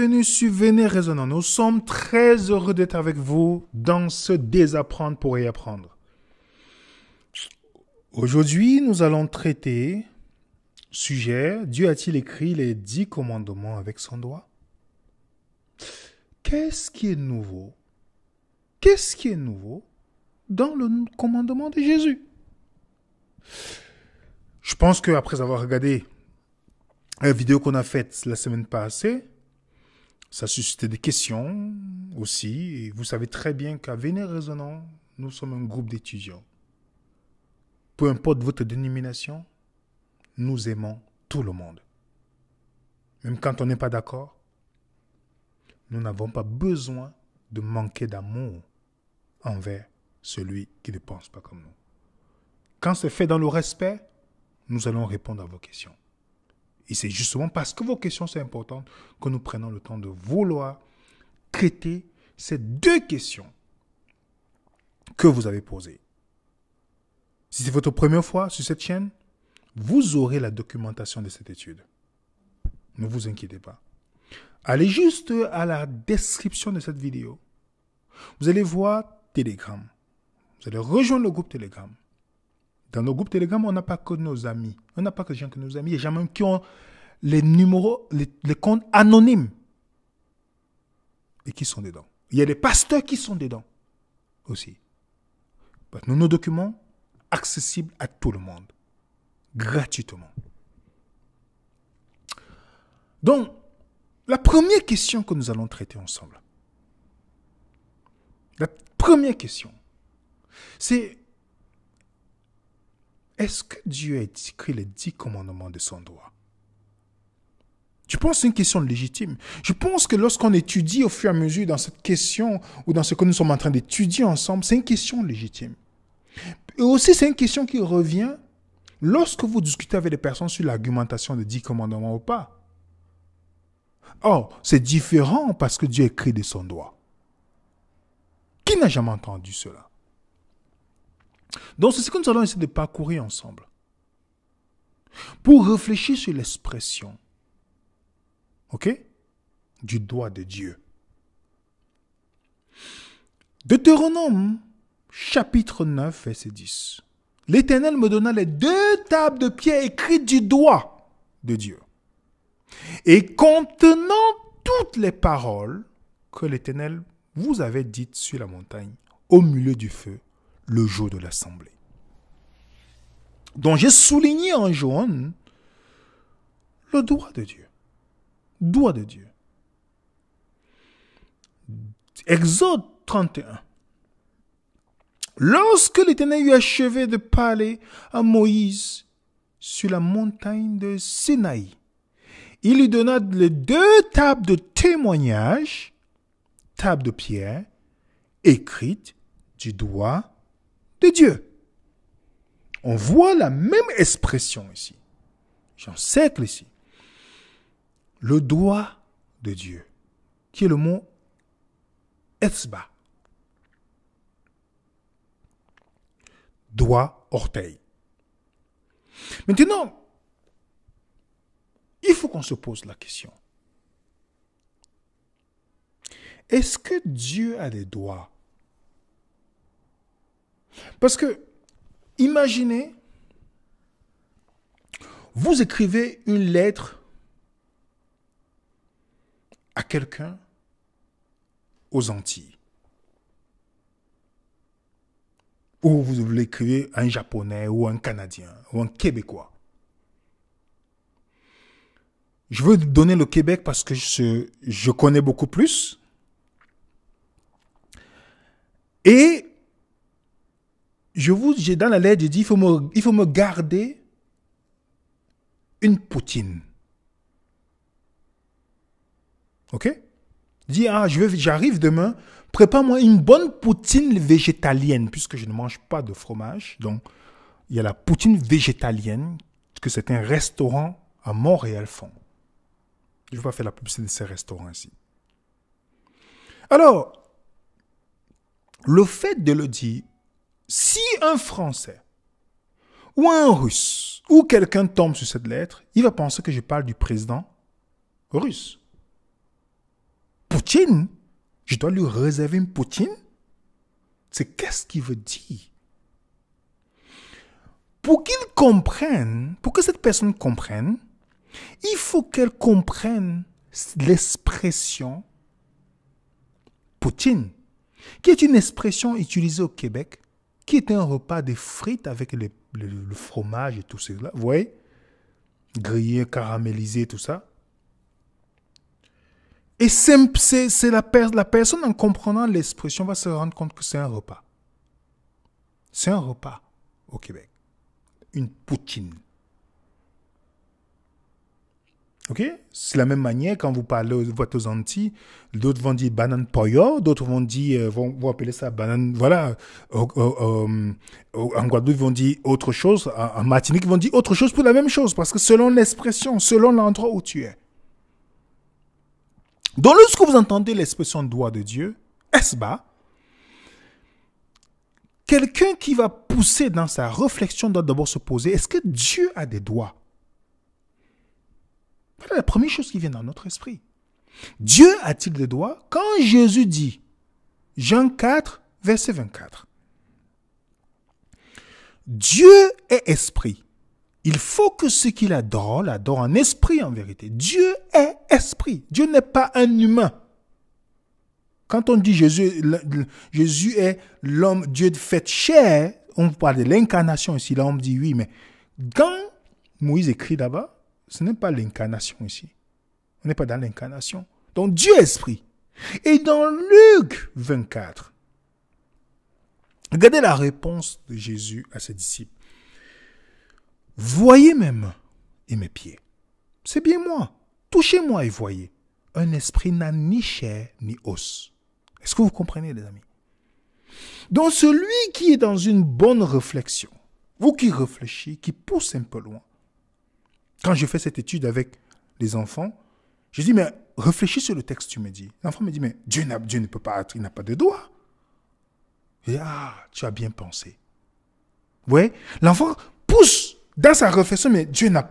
bienvenue sur Venez Raisonnant. Nous sommes très heureux d'être avec vous dans ce désapprendre pour y apprendre. Aujourd'hui, nous allons traiter sujet, Dieu a-t-il écrit les 10 commandements avec son doigt? Qu'est-ce qui est nouveau? Qu'est-ce qui est nouveau dans le commandement de Jésus? Je pense qu'après avoir regardé la vidéo qu'on a faite la semaine passée, ça suscitait des questions aussi. Et vous savez très bien qu'à Venez Raisonnant, nous sommes un groupe d'étudiants. Peu importe votre dénomination, nous aimons tout le monde. Même quand on n'est pas d'accord, nous n'avons pas besoin de manquer d'amour envers celui qui ne pense pas comme nous. Quand c'est fait dans le respect, nous allons répondre à vos questions. Et c'est justement parce que vos questions sont importantes que nous prenons le temps de vouloir traiter ces 2 questions que vous avez posées. Si c'est votre première fois sur cette chaîne, vous aurez la documentation de cette étude. Ne vous inquiétez pas. Allez juste à la description de cette vidéo. Vous allez voir Telegram. Vous allez rejoindre le groupe Telegram. Dans le groupe Telegram, on n'a pas que nos amis. On n'a pas que des gens que nos amis. Il y a des gens même qui ont les numéros, les comptes anonymes. Et qui sont dedans. Il y a des pasteurs qui sont dedans aussi. Nos documents accessibles à tout le monde. Gratuitement. Donc, la première question que nous allons traiter ensemble. La première question, c'est: est-ce que Dieu a écrit les 10 commandements de son doigt? Je pense que c'est une question légitime. Je pense que lorsqu'on étudie au fur et à mesure dans cette question ou dans ce que nous sommes en train d'étudier ensemble, c'est une question légitime. Et aussi, c'est une question qui revient lorsque vous discutez avec des personnes sur l'argumentation des 10 commandements ou pas. Or, c'est différent parce que Dieu a écrit de son doigt. Qui n'a jamais entendu cela? Donc, c'est ce que nous allons essayer de parcourir ensemble. Pour réfléchir sur l'expression, du doigt de Dieu. Deutéronome, chapitre 9, verset 10. L'Éternel me donna les 2 tables de pierre écrites du doigt de Dieu, et contenant toutes les paroles que l'Éternel vous avait dites sur la montagne, au milieu du feu, le jour de l'assemblée. Donc j'ai souligné en jaune le doigt de Dieu. Doigt de Dieu. Exode 31. Lorsque l'Éternel eut achevé de parler à Moïse sur la montagne de Sinaï, il lui donna les 2 tables de témoignage, tables de pierre, écrites du doigt de Dieu. On voit la même expression ici. J'encercle ici. Le doigt de Dieu, qui est le mot etzba. Doigt, orteil. Maintenant, il faut qu'on se pose la question. Est-ce que Dieu a des doigts? Parce que, imaginez, vous écrivez une lettre à quelqu'un aux Antilles. Ou vous l'écrivez à un Japonais, ou un Canadien, ou un Québécois. Je veux donner le Québec parce que je connais beaucoup plus. Et j'ai dans la lettre, j'ai dit, il faut me garder une poutine. Ok? Dis, j'arrive demain, prépare-moi une bonne poutine végétalienne, puisque je ne mange pas de fromage. Donc, il y a la poutine végétalienne, que c'est un restaurant à Montréal-Fond. Je ne vais pas faire la publicité de ces restaurants ici. Alors, le fait de le dire, si un Français ou un Russe ou quelqu'un tombe sur cette lettre, il va penser que je parle du président russe. poutine, je dois lui réserver une poutine. C'est qu'est-ce qu'il veut dire? Pour qu'il comprenne, pour que cette personne comprenne, il faut qu'elle comprenne l'expression poutine, qui est une expression utilisée au Québec, qui est un repas de frites avec le fromage et tout cela. Vous voyez? Grillé, caramélisé, tout ça. Et c'est la personne, en comprenant l'expression, va se rendre compte que c'est un repas. C'est un repas au Québec. Une poutine. Ok? C'est la même manière quand vous parlez aux Antilles, d'autres vont dire banane pollo, d'autres vont dire, vont appeler ça banane, voilà. En Guadeloupe, ils vont dire autre chose. En Martinique, ils vont dire autre chose pour la même chose, parce que selon l'expression, selon l'endroit où tu es. Donc, lorsque vous entendez l'expression doigt de Dieu, esba, quelqu'un qui va pousser dans sa réflexion doit d'abord se poser, est-ce que Dieu a des doigts? Voilà la première chose qui vient dans notre esprit. Dieu a-t-il des doigts? Quand Jésus dit, Jean 4, verset 24, Dieu est esprit. Il faut que ceux qui l'adorent en esprit en vérité. Dieu est esprit. Dieu n'est pas un humain. Quand on dit Jésus est l'homme, Dieu fait chair, on parle de l'incarnation ici. Là, on me dit oui, mais quand Moïse écrit là-bas, ce n'est pas l'incarnation ici. On n'est pas dans l'incarnation. Donc Dieu est esprit. Et dans Luc 24, regardez la réponse de Jésus à ses disciples. Voyez mes mains et mes pieds. C'est bien moi. Touchez-moi et voyez. Un esprit n'a ni chair ni os. Est-ce que vous comprenez, les amis? Donc celui qui est dans une bonne réflexion, vous qui réfléchissez, qui pousse un peu loin. Quand je fais cette étude avec les enfants, je dis, mais réfléchis sur le texte, tu me dis. L'enfant me dit, mais Dieu ne peut pas être, il n'a pas de doigts. Et tu as bien pensé. Vous voyez, l'enfant pousse dans sa réflexion, mais Dieu n'est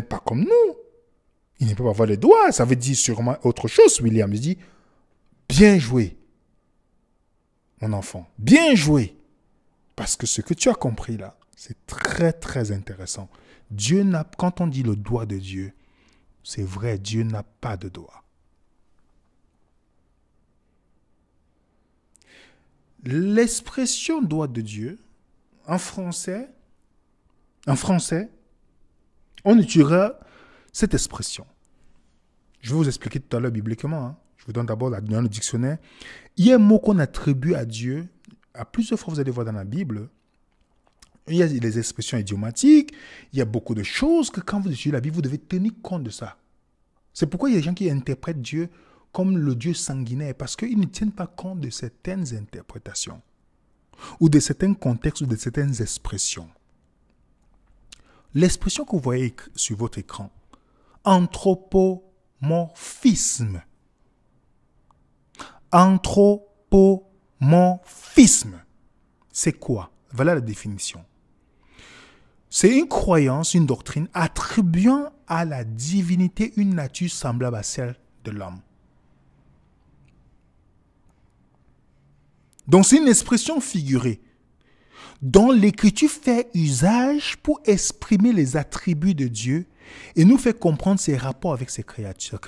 pas comme nous. Il ne peut pas avoir les doigts. Ça veut dire sûrement autre chose. William dit, bien joué, mon enfant. Bien joué. Parce que ce que tu as compris là, c'est très, très intéressant. Quand on dit le doigt de Dieu, c'est vrai, Dieu n'a pas de doigt. L'expression doigt de Dieu, en français, on utilisera cette expression. Je vais vous expliquer tout à l'heure bibliquement. Je vous donne d'abord dans le dictionnaire. Il y a un mot qu'on attribue à Dieu. À plusieurs fois, vous allez voir dans la Bible. Il y a les expressions idiomatiques. Il y a beaucoup de choses que quand vous étudiez la Bible, vous devez tenir compte de ça. C'est pourquoi il y a des gens qui interprètent Dieu comme le Dieu sanguinaire, parce qu'ils ne tiennent pas compte de certaines interprétations, ou de certains contextes, ou de certaines expressions. L'expression que vous voyez sur votre écran, anthropomorphisme. Anthropomorphisme. C'est quoi? Voilà la définition. C'est une croyance, une doctrine attribuant à la divinité une nature semblable à celle de l'homme. Donc c'est une expression figurée dont l'Écriture fait usage pour exprimer les attributs de Dieu et nous fait comprendre ses rapports avec ses créatures.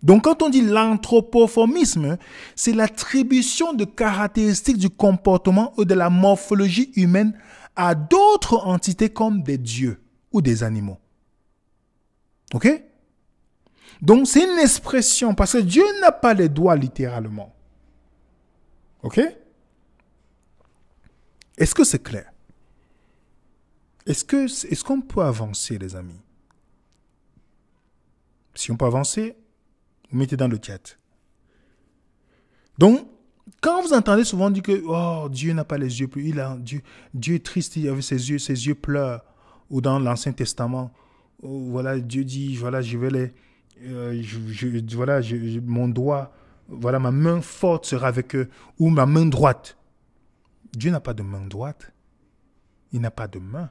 Donc quand on dit l'anthropomorphisme, c'est l'attribution de caractéristiques du comportement ou de la morphologie humaine à d'autres entités comme des dieux ou des animaux. Ok? Donc c'est une expression parce que Dieu n'a pas les doigts littéralement. Ok? Est-ce que c'est clair? Est-ce qu'on peut avancer, les amis? Si on peut avancer, vous mettez dans le chat. Donc, quand vous entendez souvent dire que oh, Dieu n'a pas les yeux plus, Dieu est triste, il avait ses yeux pleurent, ou dans l'Ancien Testament, voilà, Dieu dit, voilà, je vais mon doigt, voilà, ma main forte sera avec eux, ou ma main droite. Dieu n'a pas de main droite. Il n'a pas de main.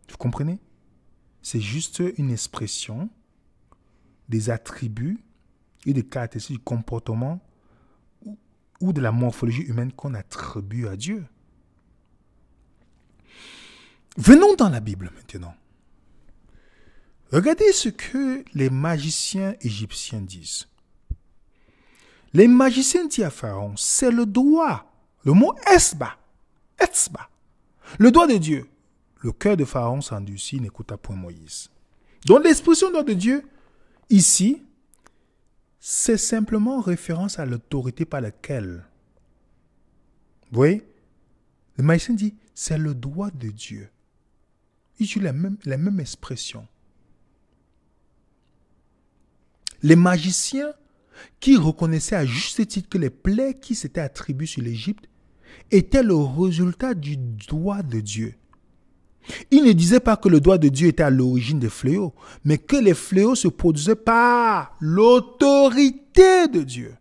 Vous comprenez? C'est juste une expression des attributs et des caractéristiques du comportement ou de la morphologie humaine qu'on attribue à Dieu. Venons dans la Bible maintenant. Regardez ce que les magiciens égyptiens disent. Les magiciens disent à Pharaon, c'est le doigt, le mot Etzba, le doigt de Dieu. Le cœur de Pharaon s'endurcit, n'écouta point Moïse. Donc l'expression doigt de Dieu, ici, c'est simplement référence à l'autorité par laquelle. Vous voyez? Le magicien dit, c'est le doigt de Dieu. Il utilise la même expression. Les magiciens qui reconnaissaient à juste titre que les plaies qui s'étaient attribuées sur l'Égypte étaient le résultat du doigt de Dieu. Ils ne disaient pas que le doigt de Dieu était à l'origine des fléaux, mais que les fléaux se produisaient par l'autorité de Dieu.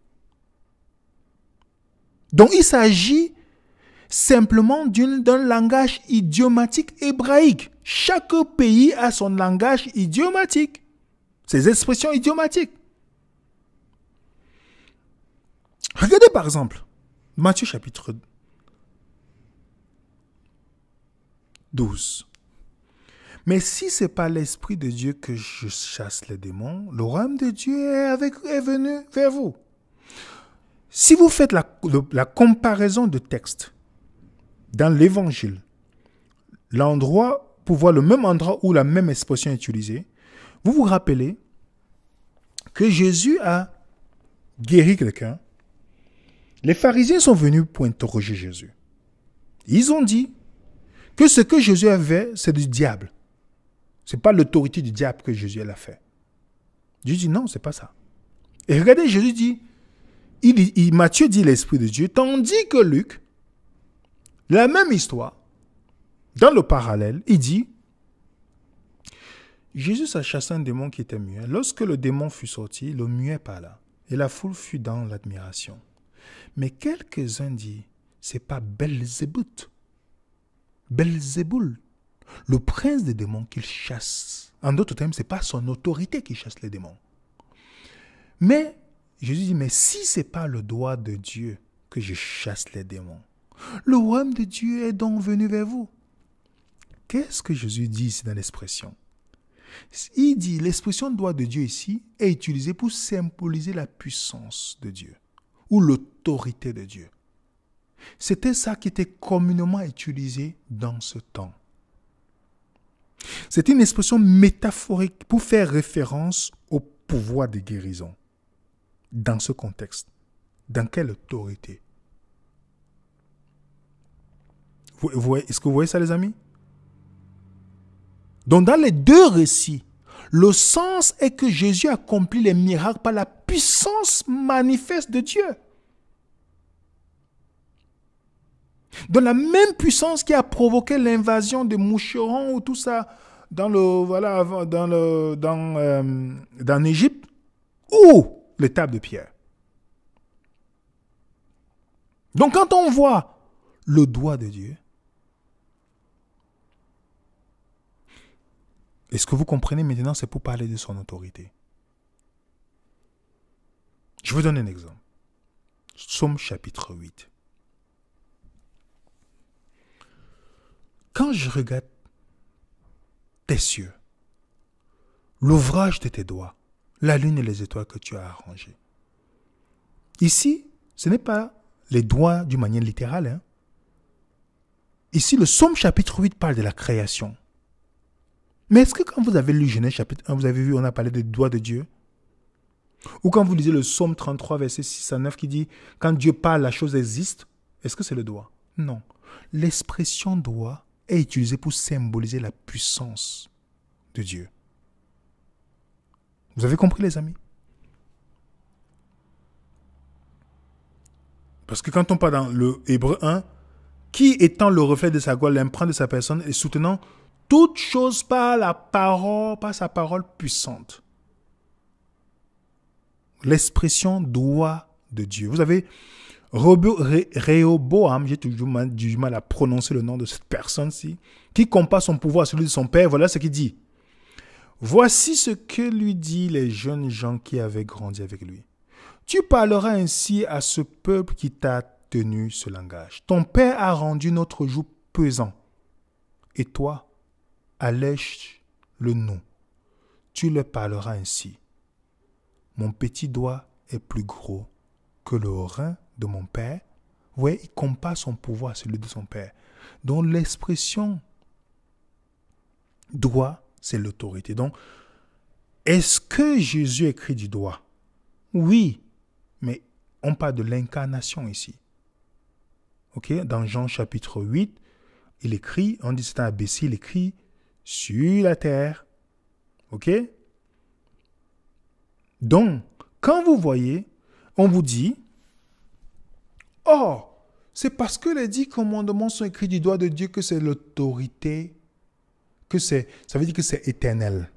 Donc il s'agit simplement d'un langage idiomatique hébraïque. Chaque pays a son langage idiomatique, ses expressions idiomatiques. Regardez par exemple Matthieu chapitre 12. Mais si ce n'est pas l'Esprit de Dieu que je chasse les démons, le royaume de Dieu est venu vers vous. Si vous faites la comparaison de textes dans l'Évangile, l'endroit, pour voir le même endroit où la même expression est utilisée, vous vous rappelez que Jésus a guéri quelqu'un. Les pharisiens sont venus pour interroger Jésus. Ils ont dit que ce que Jésus avait, c'est du diable. Ce n'est pas l'autorité du diable que Jésus l'a fait. Jésus dit non, ce n'est pas ça. Et regardez, Jésus dit, Matthieu dit l'Esprit de Dieu, tandis que Luc, la même histoire, dans le parallèle, il dit, Jésus a chassé un démon qui était muet. Lorsque le démon fut sorti, le muet parla, et la foule fut dans l'admiration. Mais quelques-uns disent, c'est pas Belzébuth, le prince des démons qu'il chasse. En d'autres termes, ce n'est pas son autorité qui chasse les démons. Mais Jésus dit, mais si ce n'est pas le doigt de Dieu que je chasse les démons, le royaume de Dieu est donc venu vers vous. Qu'est-ce que Jésus dit ici dans l'expression? Il dit, l'expression doigt de Dieu ici est utilisée pour symboliser la puissance de Dieu ou l'autorité de Dieu. C'était ça qui était communément utilisé dans ce temps. C'est une expression métaphorique pour faire référence au pouvoir de guérison. Dans ce contexte, dans quelle autorité? Est-ce que vous voyez ça, les amis? Donc, dans les deux récits, le sens est que Jésus accomplit les miracles par la puissance manifeste de Dieu. Donc, la même puissance qui a provoqué l'invasion des moucherons ou tout ça dans l'Égypte ou les tables de pierre. Donc, quand on voit le doigt de Dieu, est-ce que vous comprenez maintenant, c'est pour parler de son autorité. Je vous donne un exemple. Psaume chapitre 8. Quand je regarde tes cieux, l'ouvrage de tes doigts, la lune et les étoiles que tu as arrangées. Ici, ce n'est pas les doigts d'une manière littérale. Hein. Ici, le Psaume chapitre 8 parle de la création. Mais est-ce que quand vous avez lu Genèse chapitre 1, vous avez vu, on a parlé des doigts de Dieu? Ou quand vous lisez le Psaume 33, verset 6 à 9 qui dit, quand Dieu parle, la chose existe, est-ce que c'est le doigt? Non. L'expression doigt est utilisée pour symboliser la puissance de Dieu. Vous avez compris, les amis? Parce que quand on parle dans le Hébreu 1, qui étant le reflet de sa gloire, l'empreinte de sa personne et soutenant toute chose par la parole, par sa parole puissante. L'expression doigt de Dieu. Vous avez Réhoboam, j'ai toujours du mal à prononcer le nom de cette personne-ci, qui compare son pouvoir à celui de son père. Voilà ce qu'il dit. Voici ce que lui dit les jeunes gens qui avaient grandi avec lui. Tu parleras ainsi à ce peuple qui t'a tenu ce langage. Ton père a rendu notre joug pesant. Et toi, allège-le nous. Tu leur parleras ainsi. Mon petit doigt est plus gros que le rein de mon père. Vous voyez, il compare son pouvoir à celui de son père. Donc l'expression doigt, c'est l'autorité. Donc, est-ce que Jésus écrit du doigt? Oui, mais on parle de l'incarnation ici. Ok, dans Jean chapitre 8, il écrit, on dit c'est un ABC, il écrit sur la terre. Ok? Donc, quand vous voyez, on vous dit, oh, c'est parce que les 10 commandements sont écrits du doigt de Dieu que c'est l'autorité, ça veut dire que c'est éternel.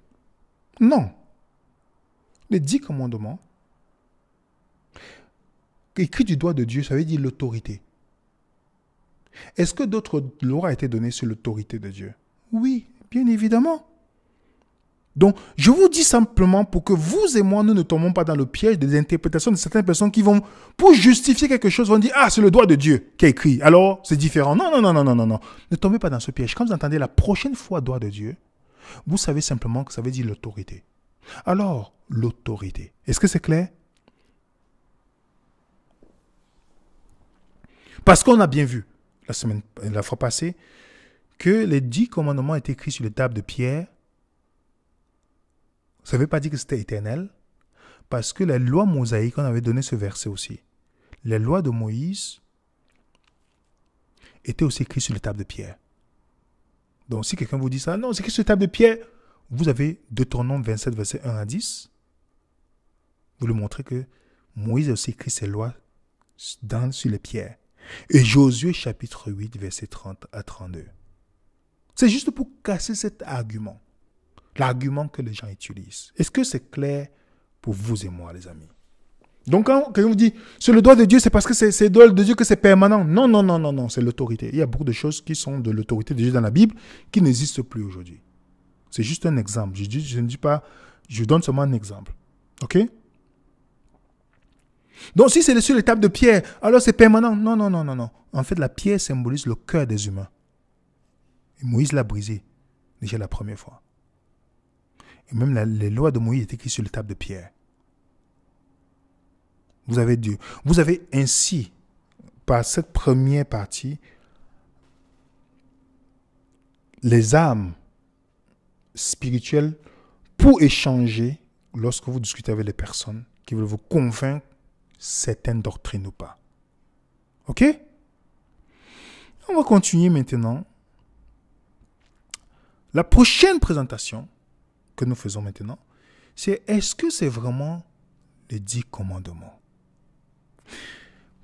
Non. Les 10 commandements, écrits du doigt de Dieu, ça veut dire l'autorité. Est-ce que d'autres lois ont été données sur l'autorité de Dieu? Oui, bien évidemment. Donc, je vous dis simplement pour que vous et moi, nous ne tombons pas dans le piège des interprétations de certaines personnes qui vont, pour justifier quelque chose, vont dire, ah, c'est le doigt de Dieu qui a écrit, alors c'est différent. Non, non, non, non, non, non, non. Ne tombez pas dans ce piège. Quand vous entendez la prochaine fois doigt de Dieu, vous savez simplement que ça veut dire l'autorité. Alors, l'autorité. Est-ce que c'est clair? Parce qu'on a bien vu, la fois passée, que les 10 commandements étaient écrits sur les tables de pierre. Ça ne veut pas dire que c'était éternel, parce que les lois mosaïques, on avait donné ce verset aussi. Les lois de Moïse étaient aussi écrites sur les tables de pierre. Donc si quelqu'un vous dit ça, non, c'est écrit sur les tables de pierre, vous avez Deutéronome 27, verset 1 à 10. Vous lui montrez que Moïse a aussi écrit ses lois sur les pierres. Et Josué chapitre 8, verset 30 à 32. C'est juste pour casser cet argument. L'argument que les gens utilisent. Est-ce que c'est clair pour vous et moi, les amis? Donc, quand quelqu'un vous dit, c'est le doigt de Dieu, c'est parce que c'est le doigt de Dieu que c'est permanent. Non, non, non, non, non, c'est l'autorité. Il y a beaucoup de choses qui sont de l'autorité de Dieu dans la Bible qui n'existent plus aujourd'hui. C'est juste un exemple. Je ne dis pas, je donne seulement un exemple. OK? Donc, si c'est sur les tables de pierre, alors c'est permanent. Non, non, non, non, non. En fait, la pierre symbolise le cœur des humains. Et Moïse l'a brisé déjà la première fois. Et même les lois de Moïse étaient écrites sur les tables de pierre. Vous avez Dieu. Vous avez ainsi, par cette première partie, les armes spirituelles pour échanger lorsque vous discutez avec les personnes qui veulent vous convaincre certaines doctrines ou pas. OK? On va continuer maintenant. La prochaine présentation que nous faisons maintenant, c'est est-ce que c'est vraiment les 10 commandements?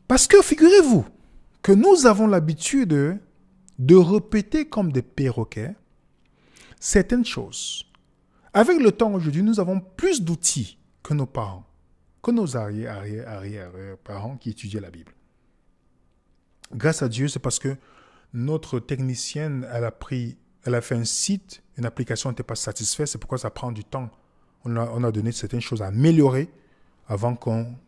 Parce que figurez-vous que nous avons l'habitude de répéter comme des perroquets certaines choses. Avec le temps aujourd'hui, nous avons plus d'outils que nos parents, que nos arrière-parents qui étudiaient la Bible. Grâce à Dieu, c'est parce que notre technicienne, elle a fait un site, une application n'était pas satisfaite, c'est pourquoi ça prend du temps. On a donné certaines choses à améliorer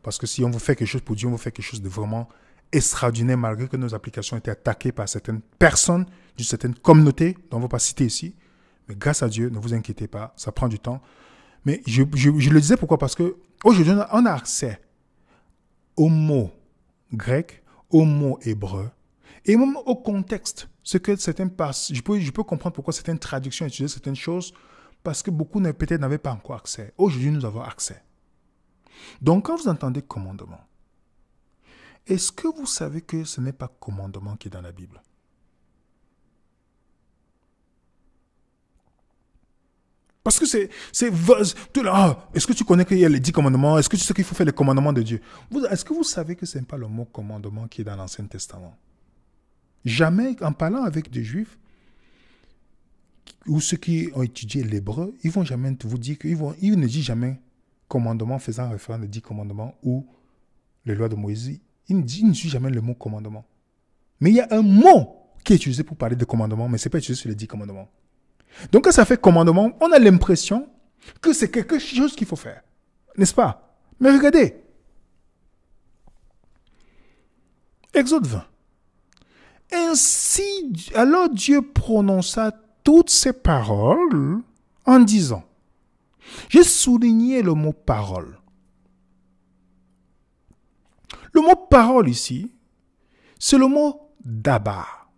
parce que si on veut faire quelque chose pour Dieu, on veut faire quelque chose de vraiment extraordinaire, malgré que nos applications étaient attaquées par certaines personnes, d'une certaine communauté, dont on ne va pas citer ici. Mais grâce à Dieu, ne vous inquiétez pas, ça prend du temps. Mais je le disais pourquoi? Parce qu'aujourd'hui, on a accès aux mots grecs, aux mots hébreux, et même au contexte. Ce que certaines je peux comprendre pourquoi certaines traductions utilisaient certaines choses, parce que beaucoup peut-être n'avaient pas encore accès. Aujourd'hui, nous avons accès. Donc, quand vous entendez commandement, est-ce que vous savez que ce n'est pas commandement qui est dans la Bible? Parce que est-ce que tu connais qu'il y a les 10 commandements? Est-ce que tu sais qu'il faut faire les commandements de Dieu? Est-ce que vous savez que ce n'est pas le mot commandement qui est dans l'Ancien Testament? Jamais, en parlant avec des Juifs, ou ceux qui ont étudié l'hébreu, ils ne vont jamais vous dire ils ne disent jamais commandement faisant référence aux 10 commandements ou les lois de Moïse. Ils ne disent jamais le mot commandement. Mais il y a un mot qui est utilisé pour parler de commandement, mais ce n'est pas utilisé sur les 10 commandements. Donc, quand ça fait commandement, on a l'impression que c'est quelque chose qu'il faut faire. N'est-ce pas? Mais regardez. Exode 20. Ainsi, alors Dieu prononça toutes ces paroles en disant, j'ai souligné le mot parole. Le mot parole ici, c'est le mot dabar.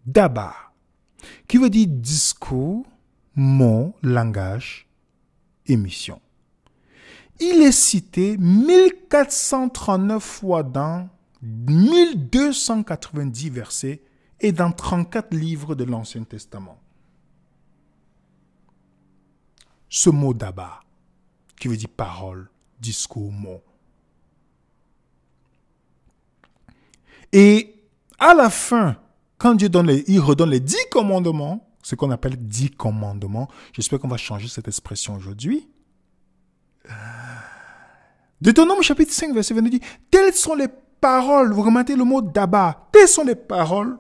Dabar, qui veut dire discours, mot, langage, émission. Il est cité 1439 fois dans 1290 versets et dans 34 livres de l'Ancien Testament. Ce mot dabar, qui veut dire parole, discours, mot. Et à la fin, quand Dieu il redonne les 10 commandements, ce qu'on appelle 10 commandements, j'espère qu'on va changer cette expression aujourd'hui. Deutéronome chapitre 5, verset 22 dit, telles sont les paroles, vous remarquez le mot dabar, telles sont les paroles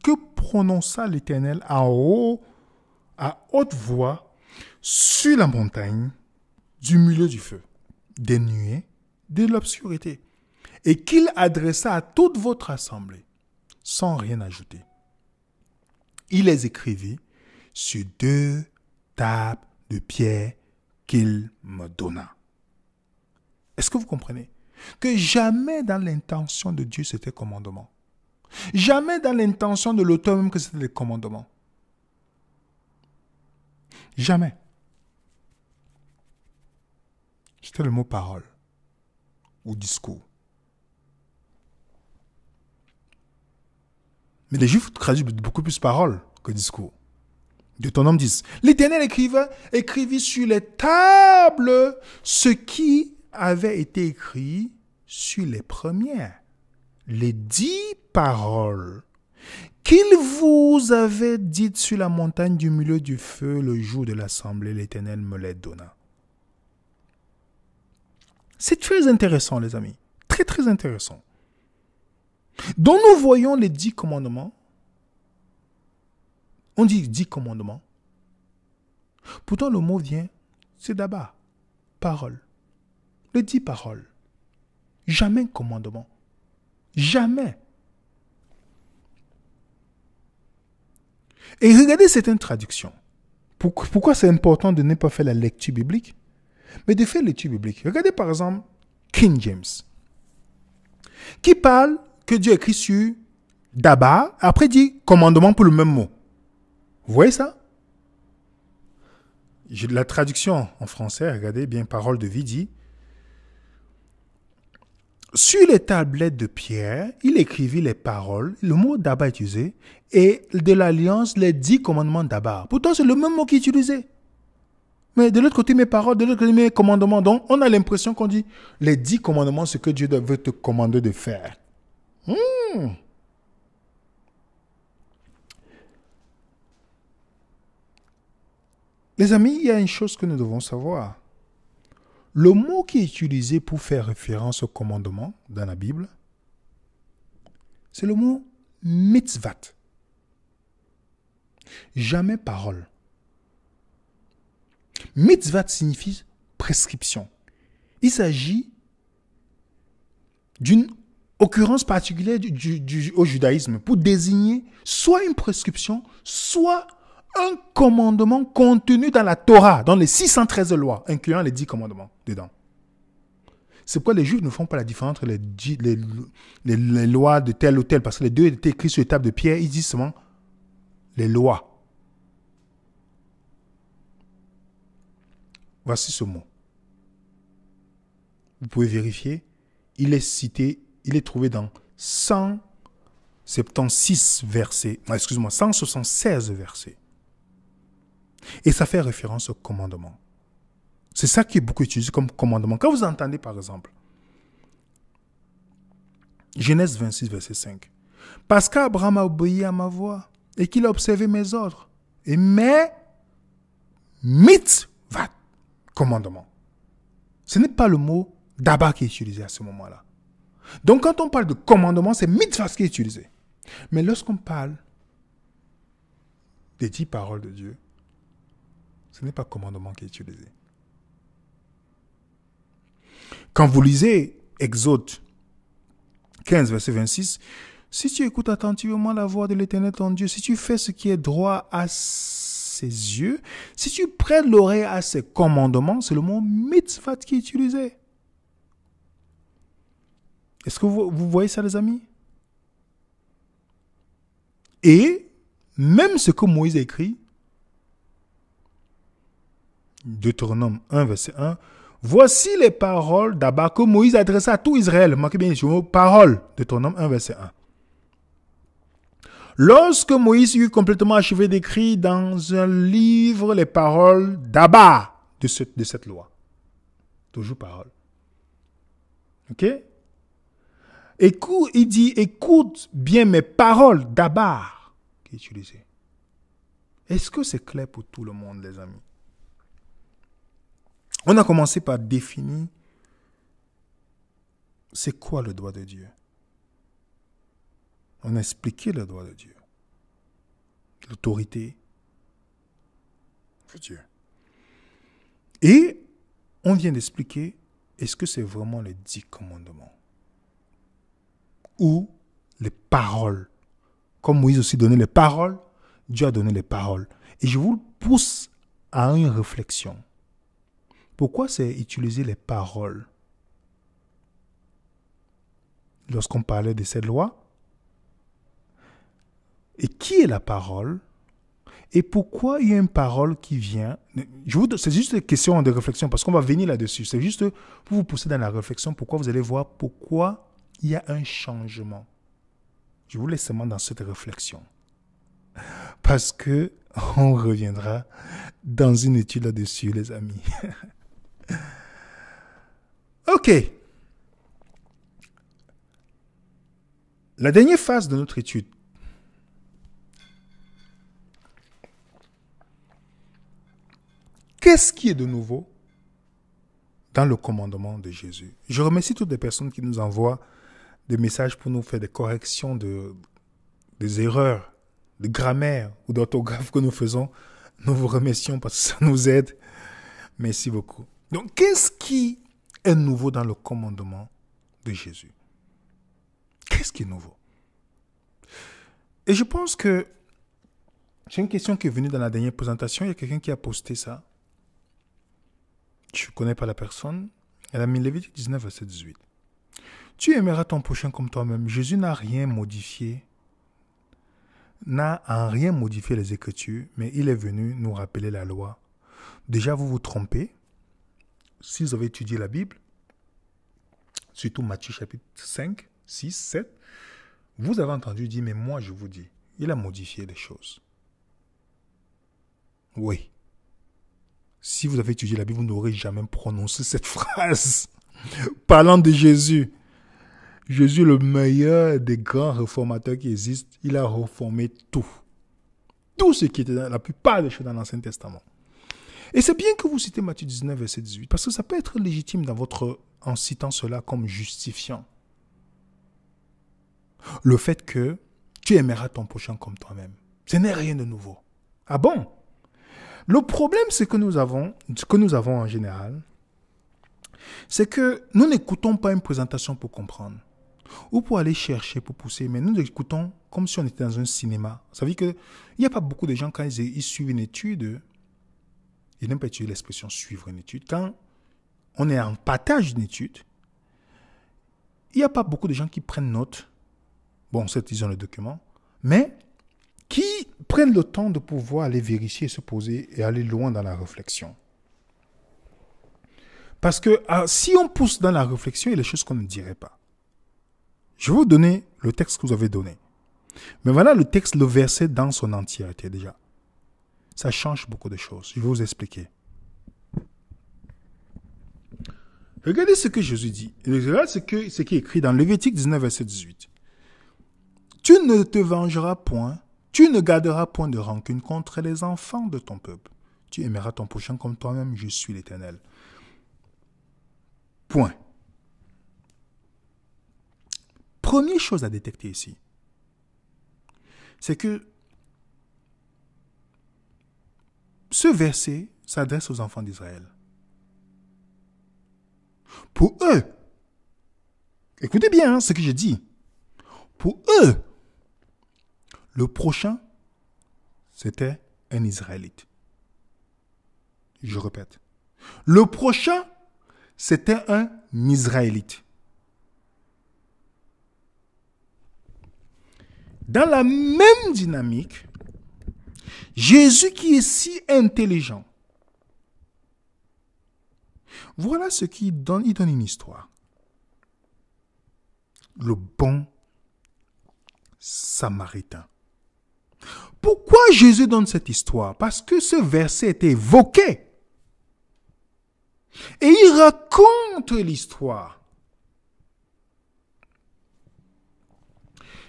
que prononça l'Éternel à haute voix sur la montagne du milieu du feu, des nuées, de l'obscurité, et qu'il adressa à toute votre assemblée, sans rien ajouter. Il les écrivit sur 2 tables de pierre qu'il me donna. Est-ce que vous comprenez? Que jamais dans l'intention de Dieu c'était commandement. Jamais dans l'intention de l'auteur même que c'était les commandements. Jamais. C'était le mot parole ou discours. Mais les Juifs traduisent beaucoup plus parole que discours. Deutéronome 10. L'Éternel écrivit sur les tables ce qui avait été écrit sur les premières, les 10 paroles qu'il vous avait dites sur la montagne du milieu du feu le jour de l'assemblée, l'Éternel me les donna. C'est très intéressant, les amis. Très, très intéressant. Donc nous voyons les 10 commandements. On dit 10 commandements. Pourtant, le mot vient, c'est d'abord parole. Les 10 paroles. Jamais commandement. Jamais. Et regardez certaines traductions. Pourquoi c'est important de ne pas faire la lecture biblique? Mais de faire la lecture biblique. Regardez par exemple King James, qui parle que Dieu écrit sur d'abord, après dit commandement pour le même mot. Vous voyez ça? La traduction en français, regardez bien, parole de vie dit, sur les tablettes de pierre, il écrivit les paroles, le mot d'abord utilisé, et de l'alliance, les 10 commandements d'abord. Pourtant, c'est le même mot qui est utilisé. Mais de l'autre côté, mes paroles, de l'autre côté, mes commandements. Donc, on a l'impression qu'on dit les 10 commandements, ce que Dieu veut te commander de faire. Les amis, il y a une chose que nous devons savoir. Le mot qui est utilisé pour faire référence au commandement dans la Bible, c'est le mot mitzvat. Jamais parole. Mitzvat signifie prescription. Il s'agit d'une occurrence particulière au judaïsme pour désigner soit une prescription, soit un commandement contenu dans la Torah, dans les 613 lois, incluant les 10 commandements dedans. C'est pourquoi les Juifs ne font pas la différence entre les lois de tel ou tel, parce que les deux étaient écrits sur les tables de pierre, ils disent seulement les lois. Voici ce mot. Vous pouvez vérifier. Il est cité, il est trouvé dans 176 versets. 176 versets. Et ça fait référence au commandement. C'est ça qui est beaucoup utilisé comme commandement. Quand vous entendez par exemple Genèse 26, verset 5. Parce qu'Abraham a obéi à ma voix et qu'il a observé mes ordres et mes mitzvot, commandement. Ce n'est pas le mot d'abord qui est utilisé à ce moment-là. Donc quand on parle de commandement, c'est mitzvah qui est utilisé. Mais lorsqu'on parle des 10 paroles de Dieu, ce n'est pas commandement qui est utilisé. Quand vous lisez Exode 15, verset 26, si tu écoutes attentivement la voix de l'Éternel ton Dieu, si tu fais ce qui est droit à ses yeux, si tu prêtes l'oreille à ses commandements, c'est le mot mitzvah qui est utilisé. Est-ce que vous voyez ça, les amis? Et même ce que Moïse a écrit, Deutéronome 1, verset 1, voici les paroles d'abord que Moïse adressa à tout Israël. Marquez bien les mots, paroles, Deutéronome 1, verset 1. Lorsque Moïse eut complètement achevé d'écrire dans un livre les paroles d'abord de cette loi. Toujours parole. Ok? Écoute, il dit, écoute bien mes paroles d'abord qui est utilisé. Est-ce que c'est clair pour tout le monde, les amis? On a commencé par définir c'est quoi le droit de Dieu. On a expliqué le droit de Dieu. L'autorité de Dieu. Et on vient d'expliquer est-ce que c'est vraiment les 10 commandements ou les paroles. Comme Moïse aussi donnait les paroles, Dieu a donné les paroles. Et je vous pousse à une réflexion. Pourquoi c'est utiliser les paroles lorsqu'on parlait de cette loi? Et qui est la parole? Et pourquoi il y a une parole qui vient? C'est juste une question de réflexion parce qu'on va venir là-dessus. C'est juste pour vous pousser dans la réflexion. Pourquoi vous allez voir pourquoi il y a un changement. Je vous laisse seulement dans cette réflexion. Parce que on reviendra dans une étude là-dessus, les amis. Ok. La dernière phase de notre étude. Qu'est-ce qui est de nouveau dans le commandement de Jésus? Je remercie toutes les personnes qui nous envoient des messages pour nous faire des corrections des erreurs de grammaire ou d'orthographe que nous faisons. Nous vous remercions parce que ça nous aide. Merci beaucoup. Donc, qu'est-ce qui est nouveau dans le commandement de Jésus? Qu'est-ce qui est nouveau? Et je pense que j'ai une question qui est venue dans la dernière présentation. Il y a quelqu'un qui a posté ça. Je ne connais pas la personne. Elle a mis Lévitique 19, verset 18. Tu aimeras ton prochain comme toi-même. Jésus n'a en rien modifié les Écritures, mais il est venu nous rappeler la loi. Déjà, vous vous trompez. Si vous avez étudié la Bible, surtout Matthieu chapitre 5, 6, 7, vous avez entendu dire, mais moi je vous dis, il a modifié les choses. Oui. Si vous avez étudié la Bible, vous n'aurez jamais prononcé cette phrase parlant de Jésus. Jésus, le meilleur des grands réformateurs qui existent, il a réformé tout. Tout ce qui était dans la plupart des choses dans l'Ancien Testament. Et c'est bien que vous citez Matthieu 19, verset 18, parce que ça peut être légitime en citant cela comme justifiant. Le fait que tu aimeras ton prochain comme toi-même. Ce n'est rien de nouveau. Ah bon? Le problème, ce que nous avons en général, c'est que nous n'écoutons pas une présentation pour comprendre. Ou pour aller chercher, pour pousser, mais nous écoutons comme si on était dans un cinéma. Ça veut dire qu'il n'y a pas beaucoup de gens, quand ils suivent une étude, ils n'aiment pas utiliser l'expression suivre une étude. Quand on est en partage d'une étude, il n'y a pas beaucoup de gens qui prennent note. Bon, certes, ils ont le document, mais qui prennent le temps de pouvoir aller vérifier, se poser et aller loin dans la réflexion. Parce que si on pousse dans la réflexion, il y a des choses qu'on ne dirait pas. Je vais vous donner le texte que vous avez donné. Mais voilà le texte, le verset dans son entièreté déjà. Ça change beaucoup de choses. Je vais vous expliquer. Regardez ce que Jésus dit. Regardez ce qui est écrit dans Lévitique 19, verset 18. Tu ne te vengeras point, tu ne garderas point de rancune contre les enfants de ton peuple. Tu aimeras ton prochain comme toi-même, je suis l'Éternel. Point. Première chose à détecter ici, c'est que ce verset s'adresse aux enfants d'Israël. Pour eux, écoutez bien ce que je dis. Pour eux, le prochain, c'était un Israélite. Je répète. Le prochain, c'était un Israélite. Dans la même dynamique, Jésus qui est si intelligent, voilà ce qu'il donne. Il donne une histoire. Le bon Samaritain. Pourquoi Jésus donne cette histoire? Parce que ce verset était évoqué. Et il raconte l'histoire.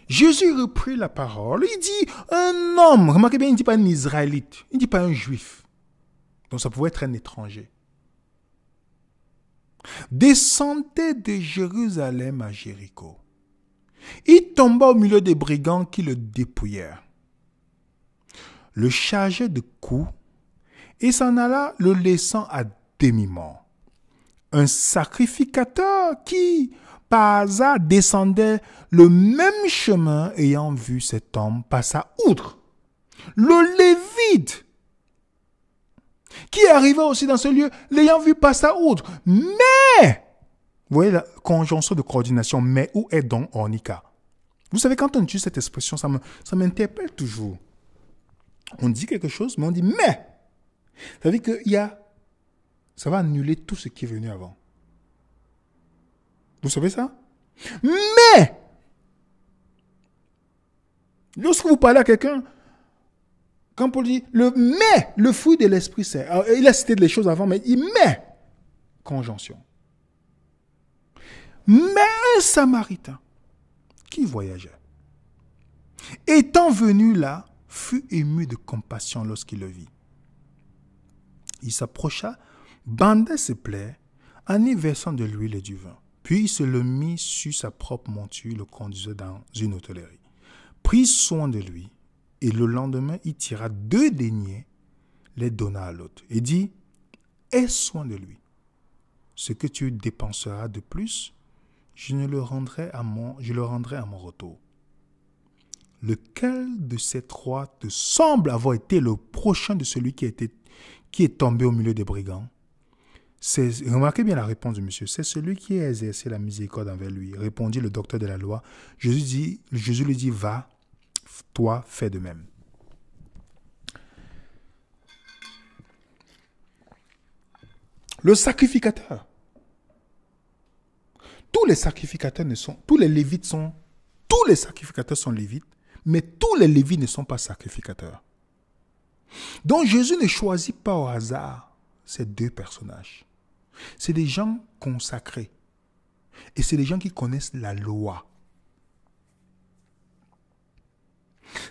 Jésus reprit la parole. Il dit un homme. Remarquez bien, il ne dit pas un Israélite. Il ne dit pas un Juif. Donc ça pouvait être un étranger. Descendait de Jérusalem à Jéricho. Il tomba au milieu des brigands qui le dépouillèrent, le chargeaient de coups et s'en alla le laissant à demi-mort. Un sacrificateur qui, par hasard, descendait le même chemin ayant vu cet homme passa outre. Le Lévite qui arriva aussi dans ce lieu, l'ayant vu passa outre. Mais, vous voyez la conjonction de coordination, mais où est donc Ornica? Vous savez, quand on utilise cette expression, ça m'interpelle toujours. On dit quelque chose, mais on dit mais. Ça veut dire que ça va annuler tout ce qui est venu avant. Vous savez ça? Mais, lorsque vous parlez à quelqu'un, quand Paul dit le fruit de l'Esprit Saint, alors, il a cité les choses avant, mais il met conjonction. Mais un Samaritain qui voyageait, étant venu là, fut ému de compassion lorsqu'il le vit. Il s'approcha, banda ses plaies, en y versant de l'huile et du vin. Puis il se le mit sur sa propre monture, le conduisait dans une hôtellerie. Prit soin de lui, et le lendemain, il tira 2 deniers, les donna à l'autre, et dit, aie soin de lui. Ce que tu dépenseras de plus, je le rendrai à mon retour. Lequel de ces 3 te semble avoir été le prochain de celui qui est tombé au milieu des brigands? Remarquez bien la réponse du monsieur. C'est celui qui a exercé la miséricorde envers lui, répondit le docteur de la loi. Jésus lui dit, va, toi, fais de même. Le sacrificateur. Tous les sacrificateurs tous les sacrificateurs sont lévites, mais tous les lévites ne sont pas sacrificateurs. Donc Jésus ne choisit pas au hasard ces 2 personnages. C'est des gens consacrés. Et c'est des gens qui connaissent la loi.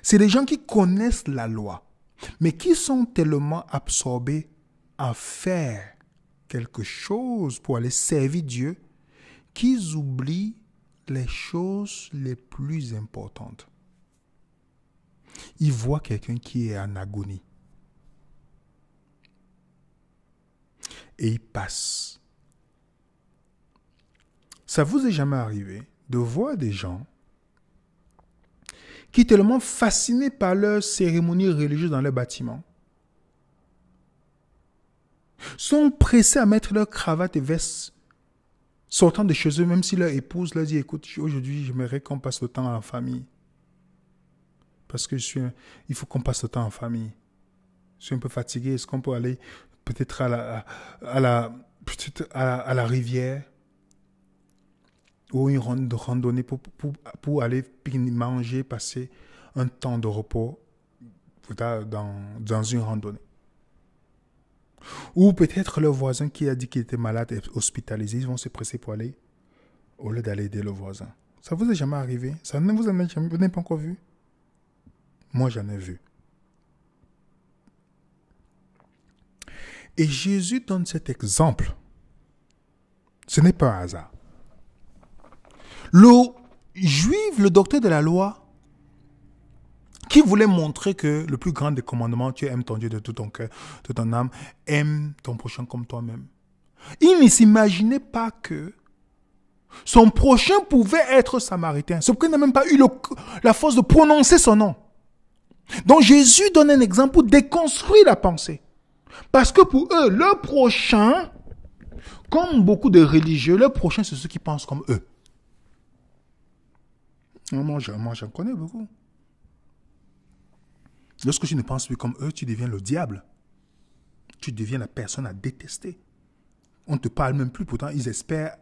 C'est des gens qui connaissent la loi, mais qui sont tellement absorbés à faire quelque chose pour aller servir Dieu, qu'ils oublient les choses les plus importantes. Ils voient quelqu'un qui est en agonie. Et ils passent. Ça vous est jamais arrivé de voir des gens qui, tellement fascinés par leurs cérémonies religieuses dans leur bâtiment, sont pressés à mettre leur cravate et veste sortant de chez eux, même si leur épouse leur dit, écoute, aujourd'hui, j'aimerais qu'on passe le temps en famille. Parce que il faut qu'on passe le temps en famille. Je suis un peu fatigué. Est-ce qu'on peut aller peut-être à la rivière ou une randonnée pour aller manger, passer un temps de repos dans une randonnée. Ou peut-être le voisin qui a dit qu'il était malade et hospitalisé, ils vont se presser pour aller, au lieu d'aller aider le voisin. Ça vous est jamais arrivé? Ça ne vous n'avez pas encore vu? Moi, j'en ai vu. Et Jésus donne cet exemple. Ce n'est pas un hasard. Le juif, le docteur de la loi, qui voulait montrer que le plus grand des commandements, tu aimes ton Dieu de tout ton cœur, de ton âme, aime ton prochain comme toi-même. Il ne s'imaginait pas que son prochain pouvait être samaritain. C'est pourquoi il n'a même pas eu la force de prononcer son nom. Donc Jésus donne un exemple pour déconstruire la pensée. Parce que pour eux, le prochain, comme beaucoup de religieux, le prochain, c'est ceux qui pensent comme eux. Moi, j'en connais beaucoup. Lorsque tu ne penses plus comme eux, tu deviens le diable. Tu deviens la personne à détester. On ne te parle même plus, pourtant ils espèrent.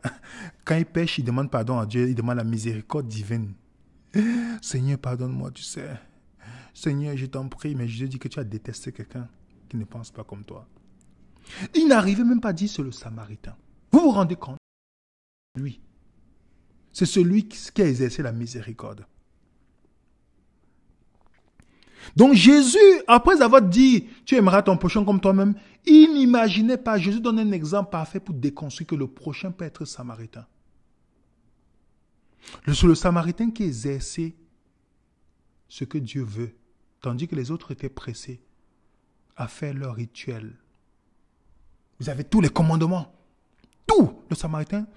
Quand ils pêchent, ils demandent pardon à Dieu, ils demandent la miséricorde divine. Seigneur, pardonne-moi, tu sais. Seigneur, je t'en prie, mais je dis que tu as détesté quelqu'un qui ne pense pas comme toi. Il n'arrivait même pas à dire c'est le Samaritain. Vous vous rendez compte? Lui. C'est celui qui a exercé la miséricorde. Donc Jésus, après avoir dit, tu aimeras ton prochain comme toi-même, il n'imaginait pas, Jésus donne un exemple parfait pour déconstruire que le prochain peut être samaritain. C'est le samaritain qui exerçait ce que Dieu veut, tandis que les autres étaient pressés à faire leur rituel. Vous avez tous les commandements. Tout. Le samaritain,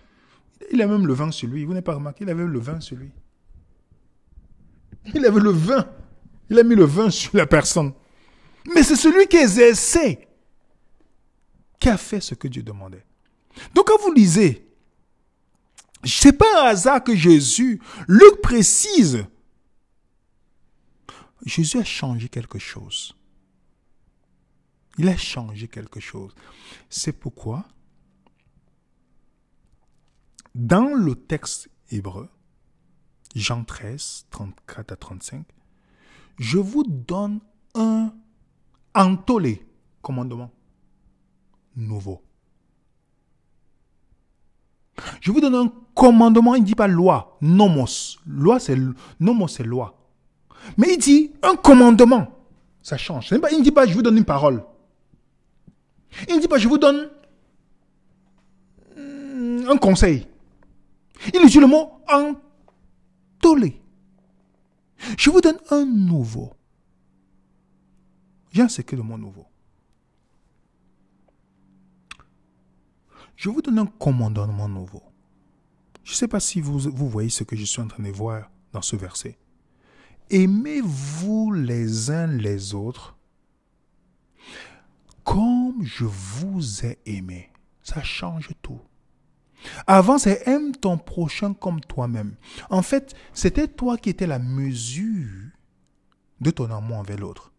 il a même le vin sur lui. Vous n'avez pas remarqué, il avait le vin sur lui. Il avait le vin. Il a mis le vin sur la personne. Mais c'est celui qui exerçait, qui a fait ce que Dieu demandait. Donc quand vous lisez, ce n'est pas un hasard que Jésus, Luc précise, Jésus a changé quelque chose. Il a changé quelque chose. C'est pourquoi, dans le texte hébreu, Jean 13, 34 à 35, je vous donne un antolé, commandement, nouveau. Je vous donne un commandement, il ne dit pas loi, nomos. Nomos, c'est loi. Mais il dit un commandement. Ça change. Il ne dit pas je vous donne une parole. Il ne dit pas je vous donne un conseil. Il utilise le mot antolé. Je vous donne un nouveau. J'ai ce que le mot nouveau. Je vous donne un commandement nouveau. Je ne sais pas si vous voyez ce que je suis en train de voir dans ce verset. Aimez-vous les uns les autres comme je vous ai aimé. Ça change tout. Avant, c'est aime ton prochain comme toi-même. En fait, c'était toi qui étais la mesure de ton amour envers l'autre.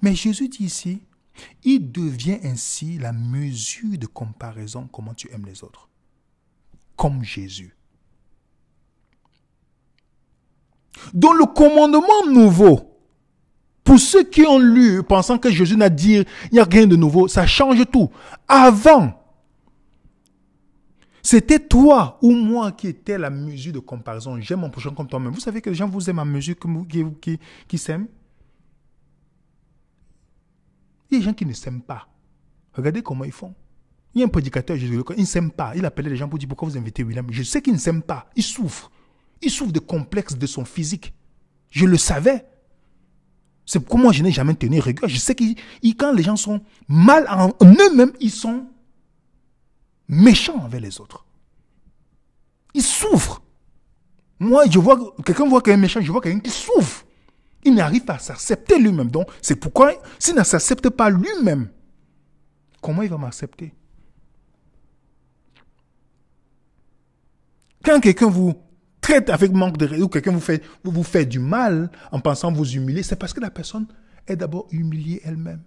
Mais Jésus dit ici, il devient ainsi la mesure de comparaison comment tu aimes les autres. Comme Jésus. Donc le commandement nouveau, pour ceux qui ont lu, pensant que Jésus n'a dit, il n'y a rien de nouveau, ça change tout. Avant, c'était toi ou moi qui était la mesure de comparaison. J'aime mon prochain comme toi-même. Vous savez que les gens vous aiment à mesure qui s'aiment. Il y a des gens qui ne s'aiment pas. Regardez comment ils font. Il y a un prédicateur, il ne s'aime pas. Il appelait les gens pour dire pourquoi vous invitez William. Je sais qu'il ne s'aime pas. Il souffre. Il souffre de complexes de son physique. Je le savais. C'est pourquoi moi je n'ai jamais tenu rigueur. Je sais que quand les gens sont mal en eux-mêmes, ils sont méchants envers les autres. Ils souffrent. Moi, quelqu'un voit quelqu'un méchant, je vois quelqu'un qui souffre. Il n'arrive pas à s'accepter lui-même. Donc, c'est pourquoi, s'il ne s'accepte pas lui-même, comment il va m'accepter? Quand quelqu'un vous traite avec manque de respect, ou quelqu'un vous fait du mal en pensant vous humilier, c'est parce que la personne est d'abord humiliée elle-même.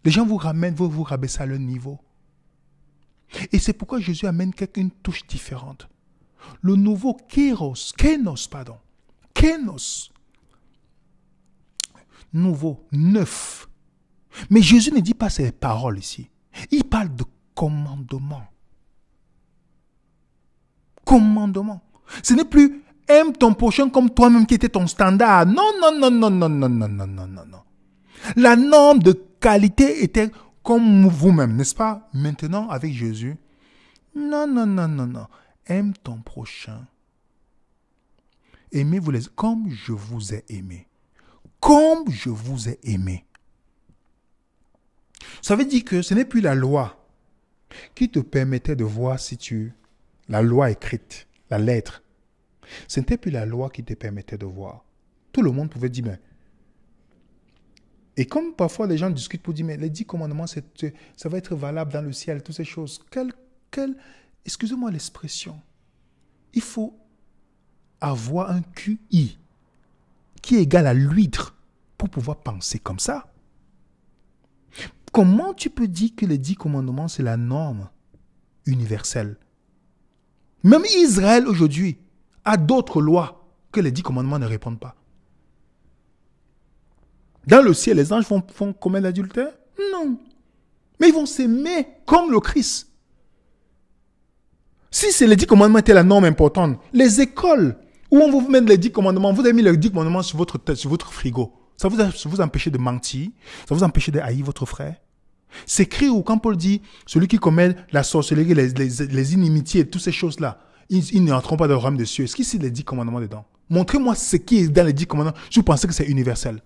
Les gens vous ramènent, vous rabaissez à leur niveau. Et c'est pourquoi Jésus amène une touche différente. Le nouveau kénos, nouveau, neuf. Mais Jésus ne dit pas ces paroles ici. Il parle de commandement. Commandement. Ce n'est plus aime ton prochain comme toi-même qui était ton standard. Non. La norme de qualité était comme vous-même, n'est-ce pas? Maintenant, avec Jésus, non. Aime ton prochain Aimez-vous les comme je vous ai aimé. Comme je vous ai aimé. Ça veut dire que ce n'est plus la loi qui te permettait de voir si tu... La loi écrite, la lettre. Ce n'était plus la loi qui te permettait de voir. Tout le monde pouvait dire, mais... Et comme parfois les gens discutent pour dire, mais les 10 commandements, ça va être valable dans le ciel, toutes ces choses. Excusez-moi l'expression. Il faut avoir un QI qui est égal à l'huître pour pouvoir penser comme ça. Comment tu peux dire que les 10 commandements, c'est la norme universelle? Même Israël aujourd'hui a d'autres lois que les 10 commandements ne répondent pas. Dans le ciel, les anges font commettre l'adultère? Non. Mais ils vont s'aimer comme le Christ. Si c'est les 10 commandements étaient la norme importante, les écoles où on vous met les 10 commandements, vous avez mis les 10 commandements sur votre tête, sur votre frigo. Ça vous empêche de mentir, ça vous empêche de haïr votre frère. C'est écrit où quand Paul dit, celui qui commet la sorcellerie, les inimitiés et toutes ces choses-là, ils n'entreront pas dans le royaume des cieux. Est-ce qu'il y a les 10 commandements dedans? Montrez-moi ce qui est dans les 10 commandements. Je pensais que c'est universel.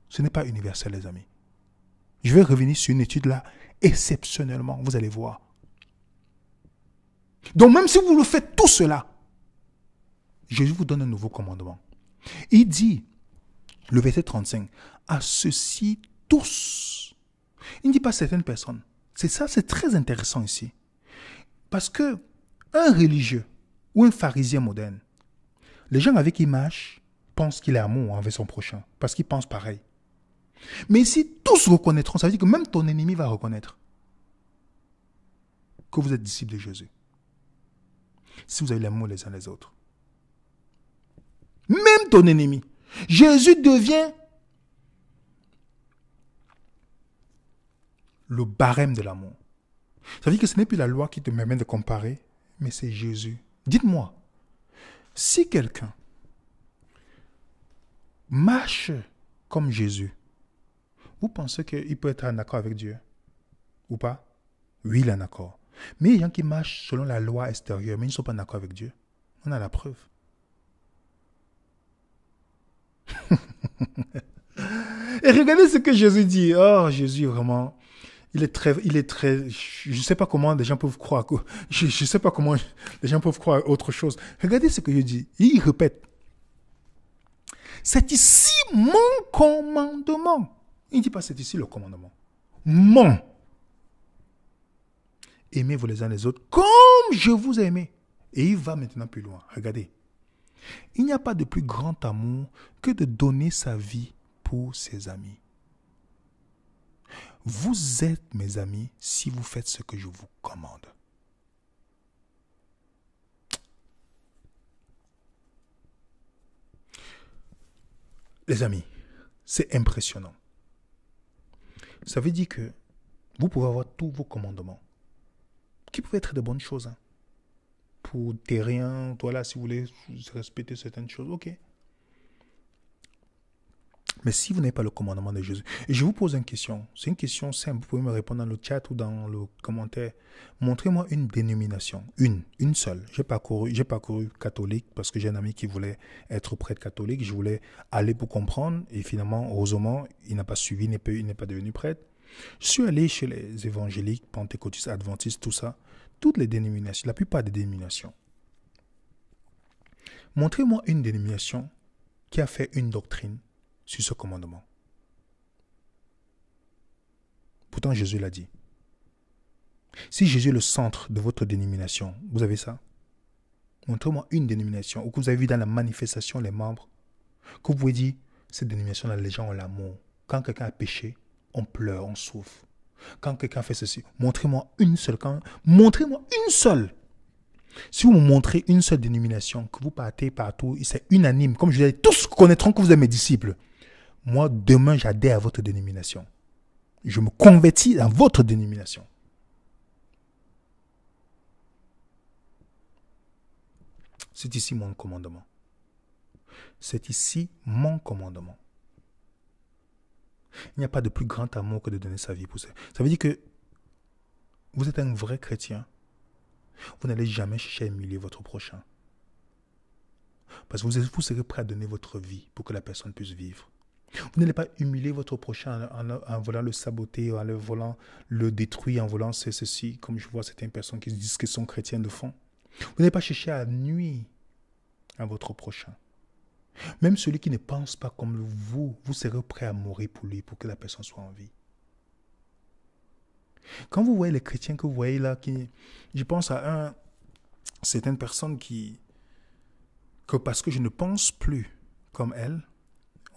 Ce n'est pas universel, les amis. Je vais revenir sur une étude là, exceptionnellement, vous allez voir. Donc même si vous le faites tout cela, Jésus vous donne un nouveau commandement. Il dit, le verset 35, à ceux-ci tous. Il ne dit pas certaines personnes. C'est ça, c'est très intéressant ici. Parce que un religieux ou un pharisien moderne, les gens avec qui il marche pensent qu'il est amour envers son prochain, parce qu'ils pensent pareil. Mais si tous reconnaîtront, ça veut dire que même ton ennemi va reconnaître que vous êtes disciple de Jésus. Si vous avez l'amour les uns les autres. Même ton ennemi. Jésus devient le barème de l'amour. Ça veut dire que ce n'est plus la loi qui te permet de comparer, mais c'est Jésus. Dites-moi, si quelqu'un marche comme Jésus, vous pensez qu'il peut être en accord avec Dieu ou pas? Oui, il est en accord. Mais les gens qui marchent selon la loi extérieure, mais ils ne sont pas en accord avec Dieu, on a la preuve. Et regardez ce que Jésus dit. Oh, Jésus, vraiment, il est très, je ne sais pas comment les gens peuvent croire, je sais pas comment les gens peuvent croire autre chose. Regardez ce que je dis. Il répète. C'est ici mon commandement. Il ne dit pas c'est ici le commandement. Mon. Aimez-vous les uns les autres comme je vous ai aimé. Et il va maintenant plus loin. Regardez. Il n'y a pas de plus grand amour que de donner sa vie pour ses amis. Vous êtes mes amis si vous faites ce que je vous commande. Les amis, c'est impressionnant. Ça veut dire que vous pouvez avoir tous vos commandements, qui peuvent être de bonnes choses. Hein. Pour tes rien, toi là, si vous voulez respecter certaines choses, ok. Mais si vous n'avez pas le commandement de Jésus, et je vous pose une question, c'est une question simple, vous pouvez me répondre dans le chat ou dans le commentaire. Montrez-moi une dénomination, une seule. J'ai parcouru catholique parce que j'ai un ami qui voulait être prêtre catholique, je voulais aller pour comprendre et finalement, heureusement, il n'a pas suivi, il n'est pas devenu prêtre. Je suis allé chez les évangéliques, pentecôtistes, adventistes, tout ça, toutes les dénominations, la plupart des dénominations. Montrez-moi une dénomination qui a fait une doctrine sur ce commandement. Pourtant, Jésus l'a dit. Si Jésus est le centre de votre dénomination, vous avez ça? Montrez-moi une dénomination où vous avez vu dans la manifestation les membres, que vous pouvez dire, cette dénomination-là, les gens ont l'amour. Quand quelqu'un a péché, on pleure, on souffre. Quand quelqu'un fait ceci, montrez-moi une seule. Montrez-moi une seule. Si vous me montrez une seule dénomination, que vous partez partout, c'est unanime, comme je l'ai dit, tous connaîtront que vous êtes mes disciples. Moi, demain, j'adhère à votre dénomination. Je me convertis dans votre dénomination. C'est ici mon commandement. C'est ici mon commandement. Il n'y a pas de plus grand amour que de donner sa vie pour ça. Ça veut dire que vous êtes un vrai chrétien. Vous n'allez jamais chercher à humilier votre prochain. Parce que vous serez prêt à donner votre vie pour que la personne puisse vivre. Vous n'allez pas humilier votre prochain en voulant le saboter, en voulant le détruire, en voulant ceci, comme je vois certaines personnes qui disent qu'ils sont chrétiens de fond. Vous n'allez pas chercher à nuire à votre prochain. Même celui qui ne pense pas comme vous, vous serez prêt à mourir pour lui, pour que la personne soit en vie. Quand vous voyez les chrétiens que vous voyez là, je pense à certaines personnes que parce que je ne pense plus comme elles,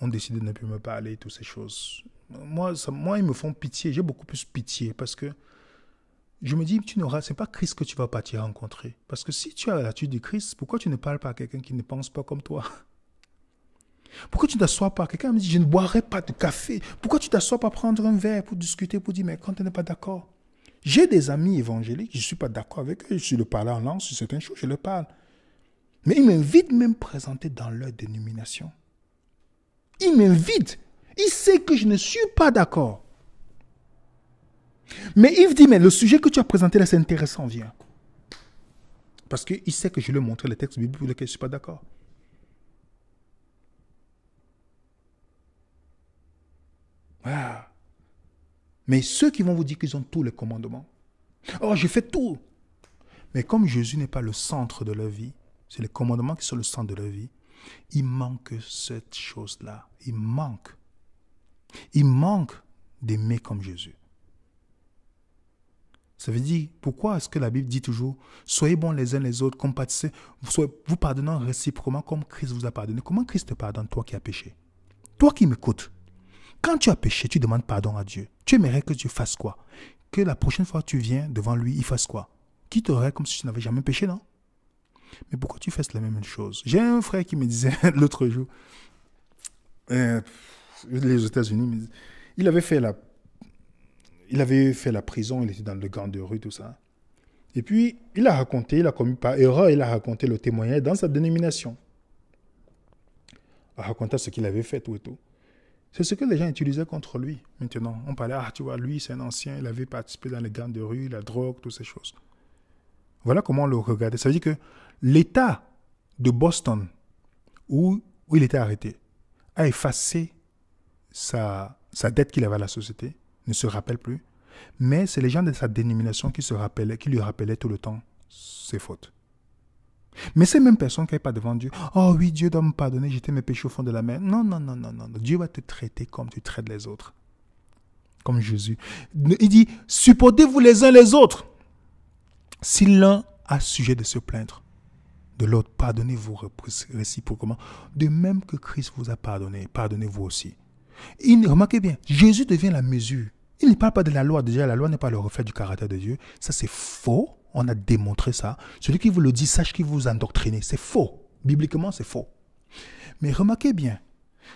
ont décidé de ne plus me parler, toutes ces choses. Moi, ils me font pitié. J'ai beaucoup plus pitié parce que je me dis, c'est pas Christ que tu vas partir rencontrer. Parce que si tu as l'attitude de Christ, pourquoi tu ne parles pas à quelqu'un qui ne pense pas comme toi? Pourquoi tu ne t'assois pas? Quelqu'un me dit, je ne boirai pas de café. Pourquoi tu ne t'assois pas prendre un verre pour discuter, pour dire, mais quand tu n'es pas d'accord? J'ai des amis évangéliques, je ne suis pas d'accord avec eux. Je suis le parler en langue sur certaines choses, je leur parle. Mais ils m'invitent même à présenter dans leur dénomination. Ils m'invitent. Ils savent que je ne suis pas d'accord. Mais Yves dit, mais le sujet que tu as présenté là, c'est intéressant, viens. Parce qu'il sait que je lui ai montré les textes bibliques pour lesquels je ne suis pas d'accord. Voilà. Mais ceux qui vont vous dire qu'ils ont tous les commandements. Oh, j'ai fait tout. Mais comme Jésus n'est pas le centre de leur vie, c'est les commandements qui sont le centre de leur vie, il manque cette chose-là. Il manque. Il manque d'aimer comme Jésus. Ça veut dire, pourquoi est-ce que la Bible dit toujours, soyez bons les uns les autres, compatissez, vous pardonnant réciproquement comme Christ vous a pardonné. Comment Christ te pardonne, toi qui as péché? Toi qui m'écoutes, quand tu as péché, tu demandes pardon à Dieu. Tu aimerais que Dieu fasse quoi? Que la prochaine fois que tu viens devant lui, il fasse quoi? Qu'il te regarde comme si tu n'avais jamais péché, non? Mais pourquoi tu fais la même chose? J'ai un frère qui me disait l'autre jour, les États-Unis, il avait fait la prison, il était dans le gang de rue, tout ça. Et puis, il a commis par erreur, il a raconté le témoignage dans sa dénomination. Il a raconté ce qu'il avait fait, tout et tout. C'est ce que les gens utilisaient contre lui. Maintenant, on parlait, tu vois, lui, c'est un ancien, il avait participé dans les gangs de rue, la drogue, toutes ces choses. Voilà comment on le regardait. Ça veut dire que l'État de Boston, où il était arrêté, a effacé sa dette qu'il avait à la société, ne se rappelle plus. Mais c'est les gens de sa dénomination qui lui rappelaient tout le temps ses fautes. Mais ces mêmes personnes qui n'aient pas devant Dieu, oh oui, Dieu doit me pardonner, j'étais mes péchés au fond de la mer. Non. Dieu va te traiter comme tu traites les autres. Comme Jésus. Il dit, supportez-vous les uns les autres. Si l'un a sujet de se plaindre de l'autre, pardonnez-vous réciproquement. De même que Christ vous a pardonné, pardonnez-vous aussi. Remarquez bien, Jésus devient la mesure. Il ne parle pas de la loi. Déjà, la loi n'est pas le reflet du caractère de Dieu. Ça, c'est faux. On a démontré ça. Celui qui vous le dit, sache qu'il vous endoctrine. C'est faux. Bibliquement, c'est faux. Mais remarquez bien,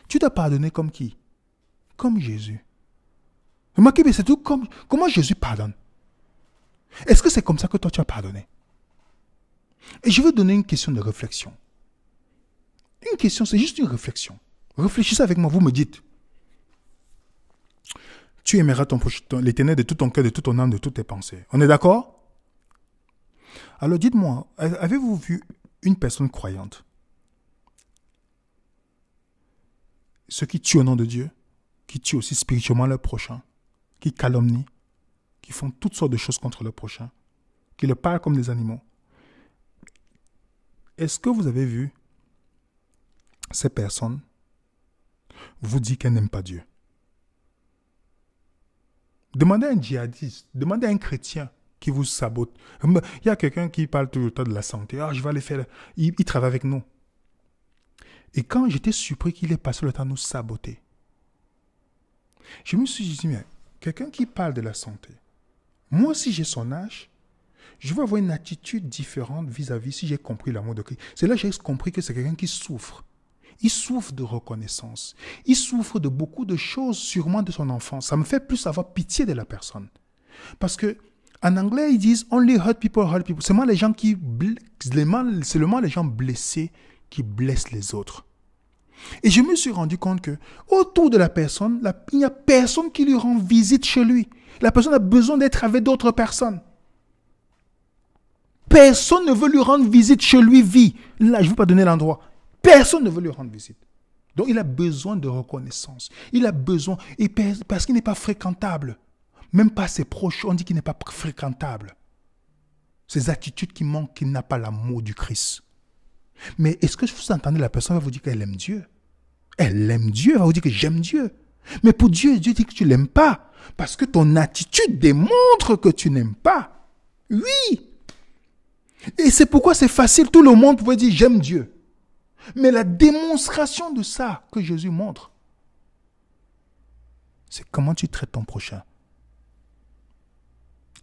tu t'as pardonné comme qui? Comme Jésus. Remarquez bien, c'est tout comme... Comment Jésus pardonne? Est-ce que c'est comme ça que toi, tu as pardonné? Et je veux donner une question de réflexion. Une question, c'est juste une réflexion. Réfléchissez avec moi, vous me dites. Tu aimeras l'Éternel de tout ton cœur, de toute ton âme, de toutes tes pensées. On est d'accord? Alors dites-moi, avez-vous vu une personne croyante? Ceux qui tuent au nom de Dieu, qui tuent aussi spirituellement leur prochain, qui calomnient, qui font toutes sortes de choses contre leur prochain, qui le parlent comme des animaux. Est-ce que vous avez vu ces personnes vous dire qu'elles n'aiment pas Dieu? Demandez à un djihadiste, demandez à un chrétien qui vous sabote. Il y a quelqu'un qui parle tout le temps de la santé. Ah, je vais aller faire... Il travaille avec nous. Et quand j'étais surpris qu'il ait passé le temps à nous saboter, je me suis dit, mais quelqu'un qui parle de la santé, moi, si j'ai son âge, je vais avoir une attitude différente vis-à-vis si j'ai compris l'amour de Christ. C'est là que j'ai compris que c'est quelqu'un qui souffre. Il souffre de reconnaissance. Il souffre de beaucoup de choses, sûrement de son enfance. Ça me fait plus avoir pitié de la personne. Parce que en anglais, ils disent « Only hurt people hurt people ». Seulement les gens blessés qui blessent les autres. Et je me suis rendu compte que autour de la personne, il n'y a personne qui lui rend visite chez lui. La personne a besoin d'être avec d'autres personnes. Personne ne veut lui rendre visite chez lui, Là, je ne vais pas donner l'endroit. Personne ne veut lui rendre visite. Donc, il a besoin de reconnaissance. Il a besoin, et parce qu'il n'est pas fréquentable. Même pas ses proches, on dit qu'il n'est pas fréquentable. Ces attitudes qui manquent, qu'il n'a pas l'amour du Christ. Mais est-ce que vous entendez, la personne va vous dire qu'elle aime Dieu? Elle aime Dieu, elle va vous dire que j'aime Dieu. Mais pour Dieu, Dieu dit que tu ne l'aimes pas. Parce que ton attitude démontre que tu n'aimes pas. Oui. Et c'est pourquoi c'est facile. Tout le monde pouvait dire j'aime Dieu. Mais la démonstration de ça que Jésus montre, c'est comment tu traites ton prochain.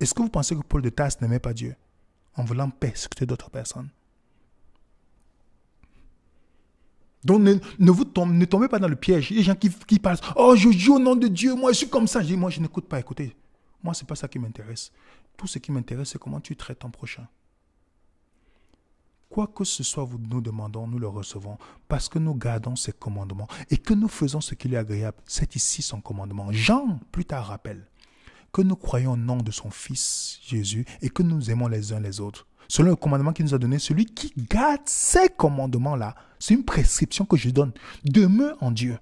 Est-ce que vous pensez que Paul de Tarse n'aimait pas Dieu en voulant persécuter d'autres personnes? Donc ne tombez pas dans le piège. Il y a des gens qui parlent, oh je joue au nom de Dieu, moi je suis comme ça. Je dis, moi je n'écoute pas, écoutez. Moi ce n'est pas ça qui m'intéresse. Tout ce qui m'intéresse, c'est comment tu traites ton prochain. Quoi que ce soit, nous demandons, nous le recevons, parce que nous gardons ses commandements et que nous faisons ce qui lui est agréable. C'est ici son commandement. Jean, plus tard, rappelle que nous croyons au nom de son Fils Jésus et que nous aimons les uns les autres. Selon le commandement qu'il nous a donné, celui qui garde ces commandements-là, c'est une prescription que je donne. Demeure en Dieu.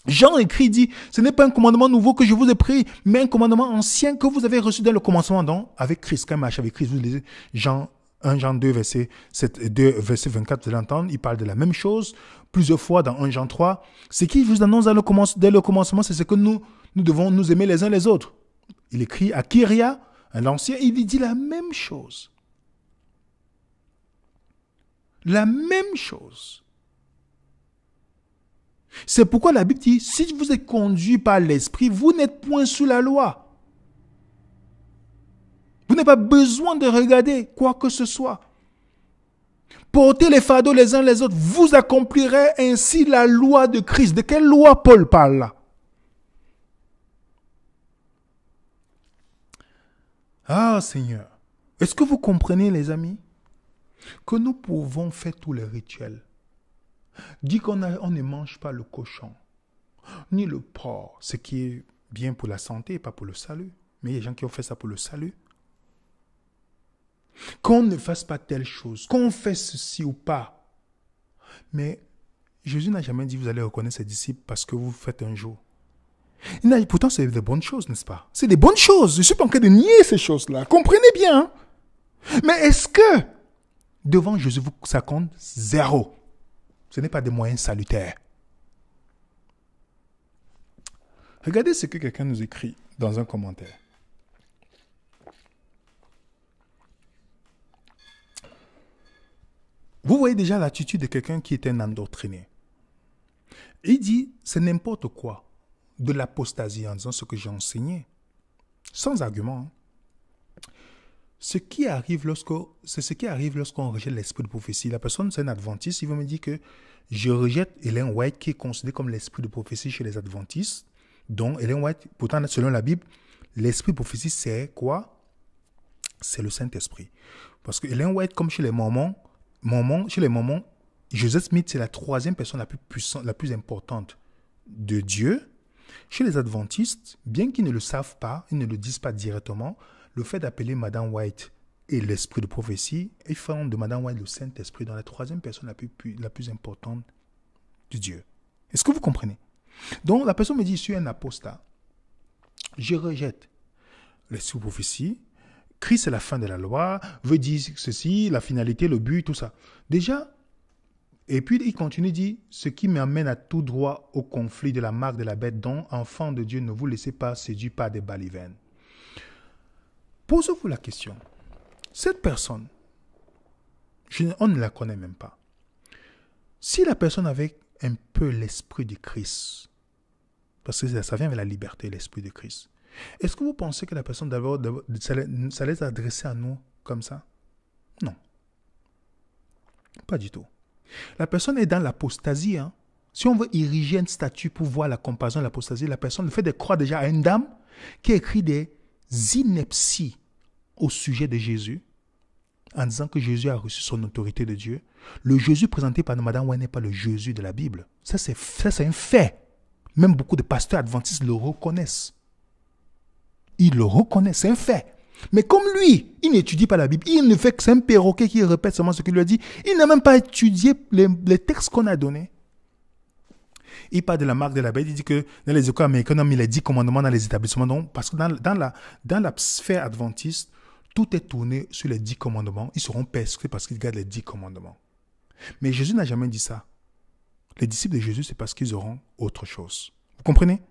Jean écrit, dit, ce n'est pas un commandement nouveau que je vous ai pris, mais un commandement ancien que vous avez reçu dès le commencement, donc, avec Christ. Quand il marche avec Christ, vous lisez Jean 1 Jean 2, verset 24, vous allez entendre, il parle de la même chose plusieurs fois dans 1 Jean 3. Ce qu'il vous annonce dès le commencement, c'est ce que nous devons nous aimer les uns les autres. Il écrit à Kyria, l'ancien, il dit la même chose. La même chose. C'est pourquoi la Bible dit, si vous êtes conduit par l'Esprit, vous n'êtes point sous la loi. Vous n'avez pas besoin de regarder quoi que ce soit. Portez les fardeaux les uns les autres. Vous accomplirez ainsi la loi de Christ. De quelle loi Paul parle là? Ah Seigneur, est-ce que vous comprenez les amis? Que nous pouvons faire tous les rituels. Dit qu'on ne mange pas le cochon, ni le porc, ce qui est bien pour la santé et pas pour le salut. Mais il y a des gens qui ont fait ça pour le salut. Qu'on ne fasse pas telle chose, qu'on fait ceci ou pas. Mais Jésus n'a jamais dit vous allez reconnaître ses disciples parce que vous faites un jour. Pourtant, c'est des bonnes choses, n'est-ce pas? C'est des bonnes choses. Je ne suis pas en train de nier ces choses-là. Comprenez bien. Mais est-ce que devant Jésus, ça compte? Zéro. Ce n'est pas des moyens salutaires. Regardez ce que quelqu'un nous écrit dans un commentaire. Vous voyez déjà l'attitude de quelqu'un qui est un endoctriné. Il dit, c'est n'importe quoi, de l'apostasie en disant ce que j'ai enseigné, sans argument. C'est ce qui arrive lorsqu'on rejette l'esprit de prophétie. La personne, c'est un adventiste, il va me dire que je rejette Ellen White, qui est considéré comme l'esprit de prophétie chez les adventistes. Donc, Ellen White, pourtant, selon la Bible, l'esprit de prophétie, c'est quoi? C'est le Saint-Esprit. Parce que Ellen White, comme chez les Mormons, Joseph Smith, c'est la troisième personne la plus puissante, la plus importante de Dieu. Chez les adventistes, bien qu'ils ne le savent pas, ils ne le disent pas directement, le fait d'appeler Madame White et l'esprit de prophétie, ils font de Madame White le Saint-Esprit dans la troisième personne la plus importante de Dieu. Est-ce que vous comprenez? Donc, la personne me dit, je suis un apostat. Je rejette l'esprit de prophétie. Christ, c'est la fin de la loi, veut dire ceci, la finalité, le but, tout ça. Déjà, et puis il continue, dit, ce qui m'amène à tout droit au conflit de la marque de la bête, dont, enfant de Dieu, ne vous laissez pas séduire par des balivernes. Posez-vous la question. Cette personne, on ne la connaît même pas. Si la personne avait un peu l'esprit de Christ, parce que ça vient avec la liberté, l'esprit de Christ, est-ce que vous pensez que la personne d'abord, ça allait s'adresser à nous comme ça? Non. Pas du tout. La personne est dans l'apostasie. Hein. Si on veut ériger une statue pour voir la comparaison de l'apostasie, la personne fait des croix déjà à une dame qui écrit des inepties au sujet de Jésus, en disant que Jésus a reçu son autorité de Dieu. Le Jésus présenté par Madame White n'est pas le Jésus de la Bible. Ça, c'est un fait. Même beaucoup de pasteurs adventistes le reconnaissent. Ils le reconnaissent, c'est un fait. Mais comme lui, il n'étudie pas la Bible, il ne fait que c'est un perroquet qui répète seulement ce qu'il lui a dit. Il n'a même pas étudié les textes qu'on a donnés. Il parle de la marque de la bête. Il dit que dans les écoles américaines, on a mis les 10 commandements dans les établissements. Donc, parce que dans la sphère adventiste, tout est tourné sur les 10 commandements. Ils seront persécutés parce qu'ils gardent les 10 commandements. Mais Jésus n'a jamais dit ça. Les disciples de Jésus, c'est parce qu'ils auront autre chose. Vous comprenez?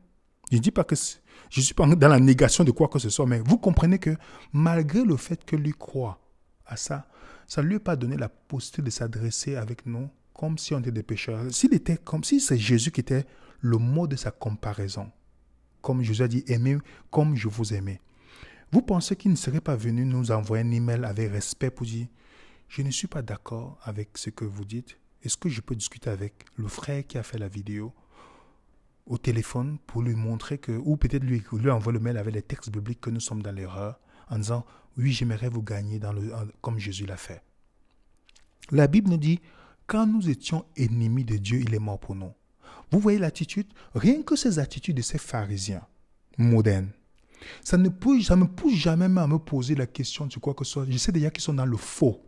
Je ne dis pas que je ne suis pas dans la négation de quoi que ce soit, mais vous comprenez que malgré le fait que lui croit à ça, ça ne lui a pas donné la possibilité de s'adresser avec nous comme si on était des pécheurs. Comme si c'est Jésus qui était le mot de sa comparaison. Comme Jésus a dit, aimez comme je vous aimais. Vous pensez qu'il ne serait pas venu nous envoyer un email avec respect pour dire, je ne suis pas d'accord avec ce que vous dites. Est-ce que je peux discuter avec le frère qui a fait la vidéo au téléphone pour lui montrer que, ou peut-être lui envoyer le mail avec les textes bibliques que nous sommes dans l'erreur, en disant, oui, j'aimerais vous gagner comme Jésus l'a fait. La Bible nous dit, quand nous étions ennemis de Dieu, il est mort pour nous. Vous voyez l'attitude? Rien que ces attitudes de ces pharisiens modernes, ça ne me pousse jamais à me poser la question de quoi que ce soit. Je sais déjà qu'ils sont dans le faux.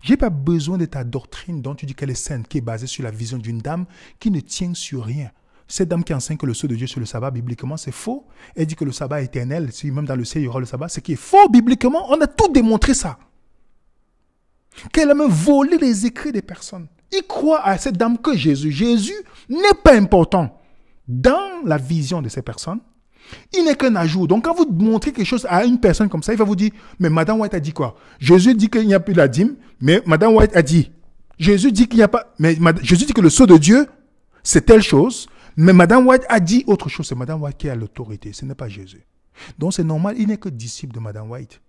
Je n'ai pas besoin de ta doctrine dont tu dis qu'elle est sainte, qui est basée sur la vision d'une dame qui ne tient sur rien. Cette dame qui enseigne que le sceau de Dieu sur le sabbat, bibliquement, c'est faux. Elle dit que le sabbat est éternel, si même dans le ciel, il y aura le sabbat. Ce qui est faux, bibliquement, on a tout démontré ça. Qu'elle a même volé les écrits des personnes. Il croit à cette dame que Jésus n'est pas important dans la vision de ces personnes. Il n'est qu'un ajout. Donc, quand vous montrez quelque chose à une personne comme ça, il va vous dire, mais Madame White a dit quoi? Jésus dit qu'il n'y a plus la dîme, mais Madame White a dit. Jésus dit qu'il n'y a pas, mais Jésus dit que le sceau de Dieu, c'est telle chose, mais Madame White a dit autre chose. C'est Madame White qui a l'autorité, ce n'est pas Jésus. Donc, c'est normal, il n'est que disciple de Madame White.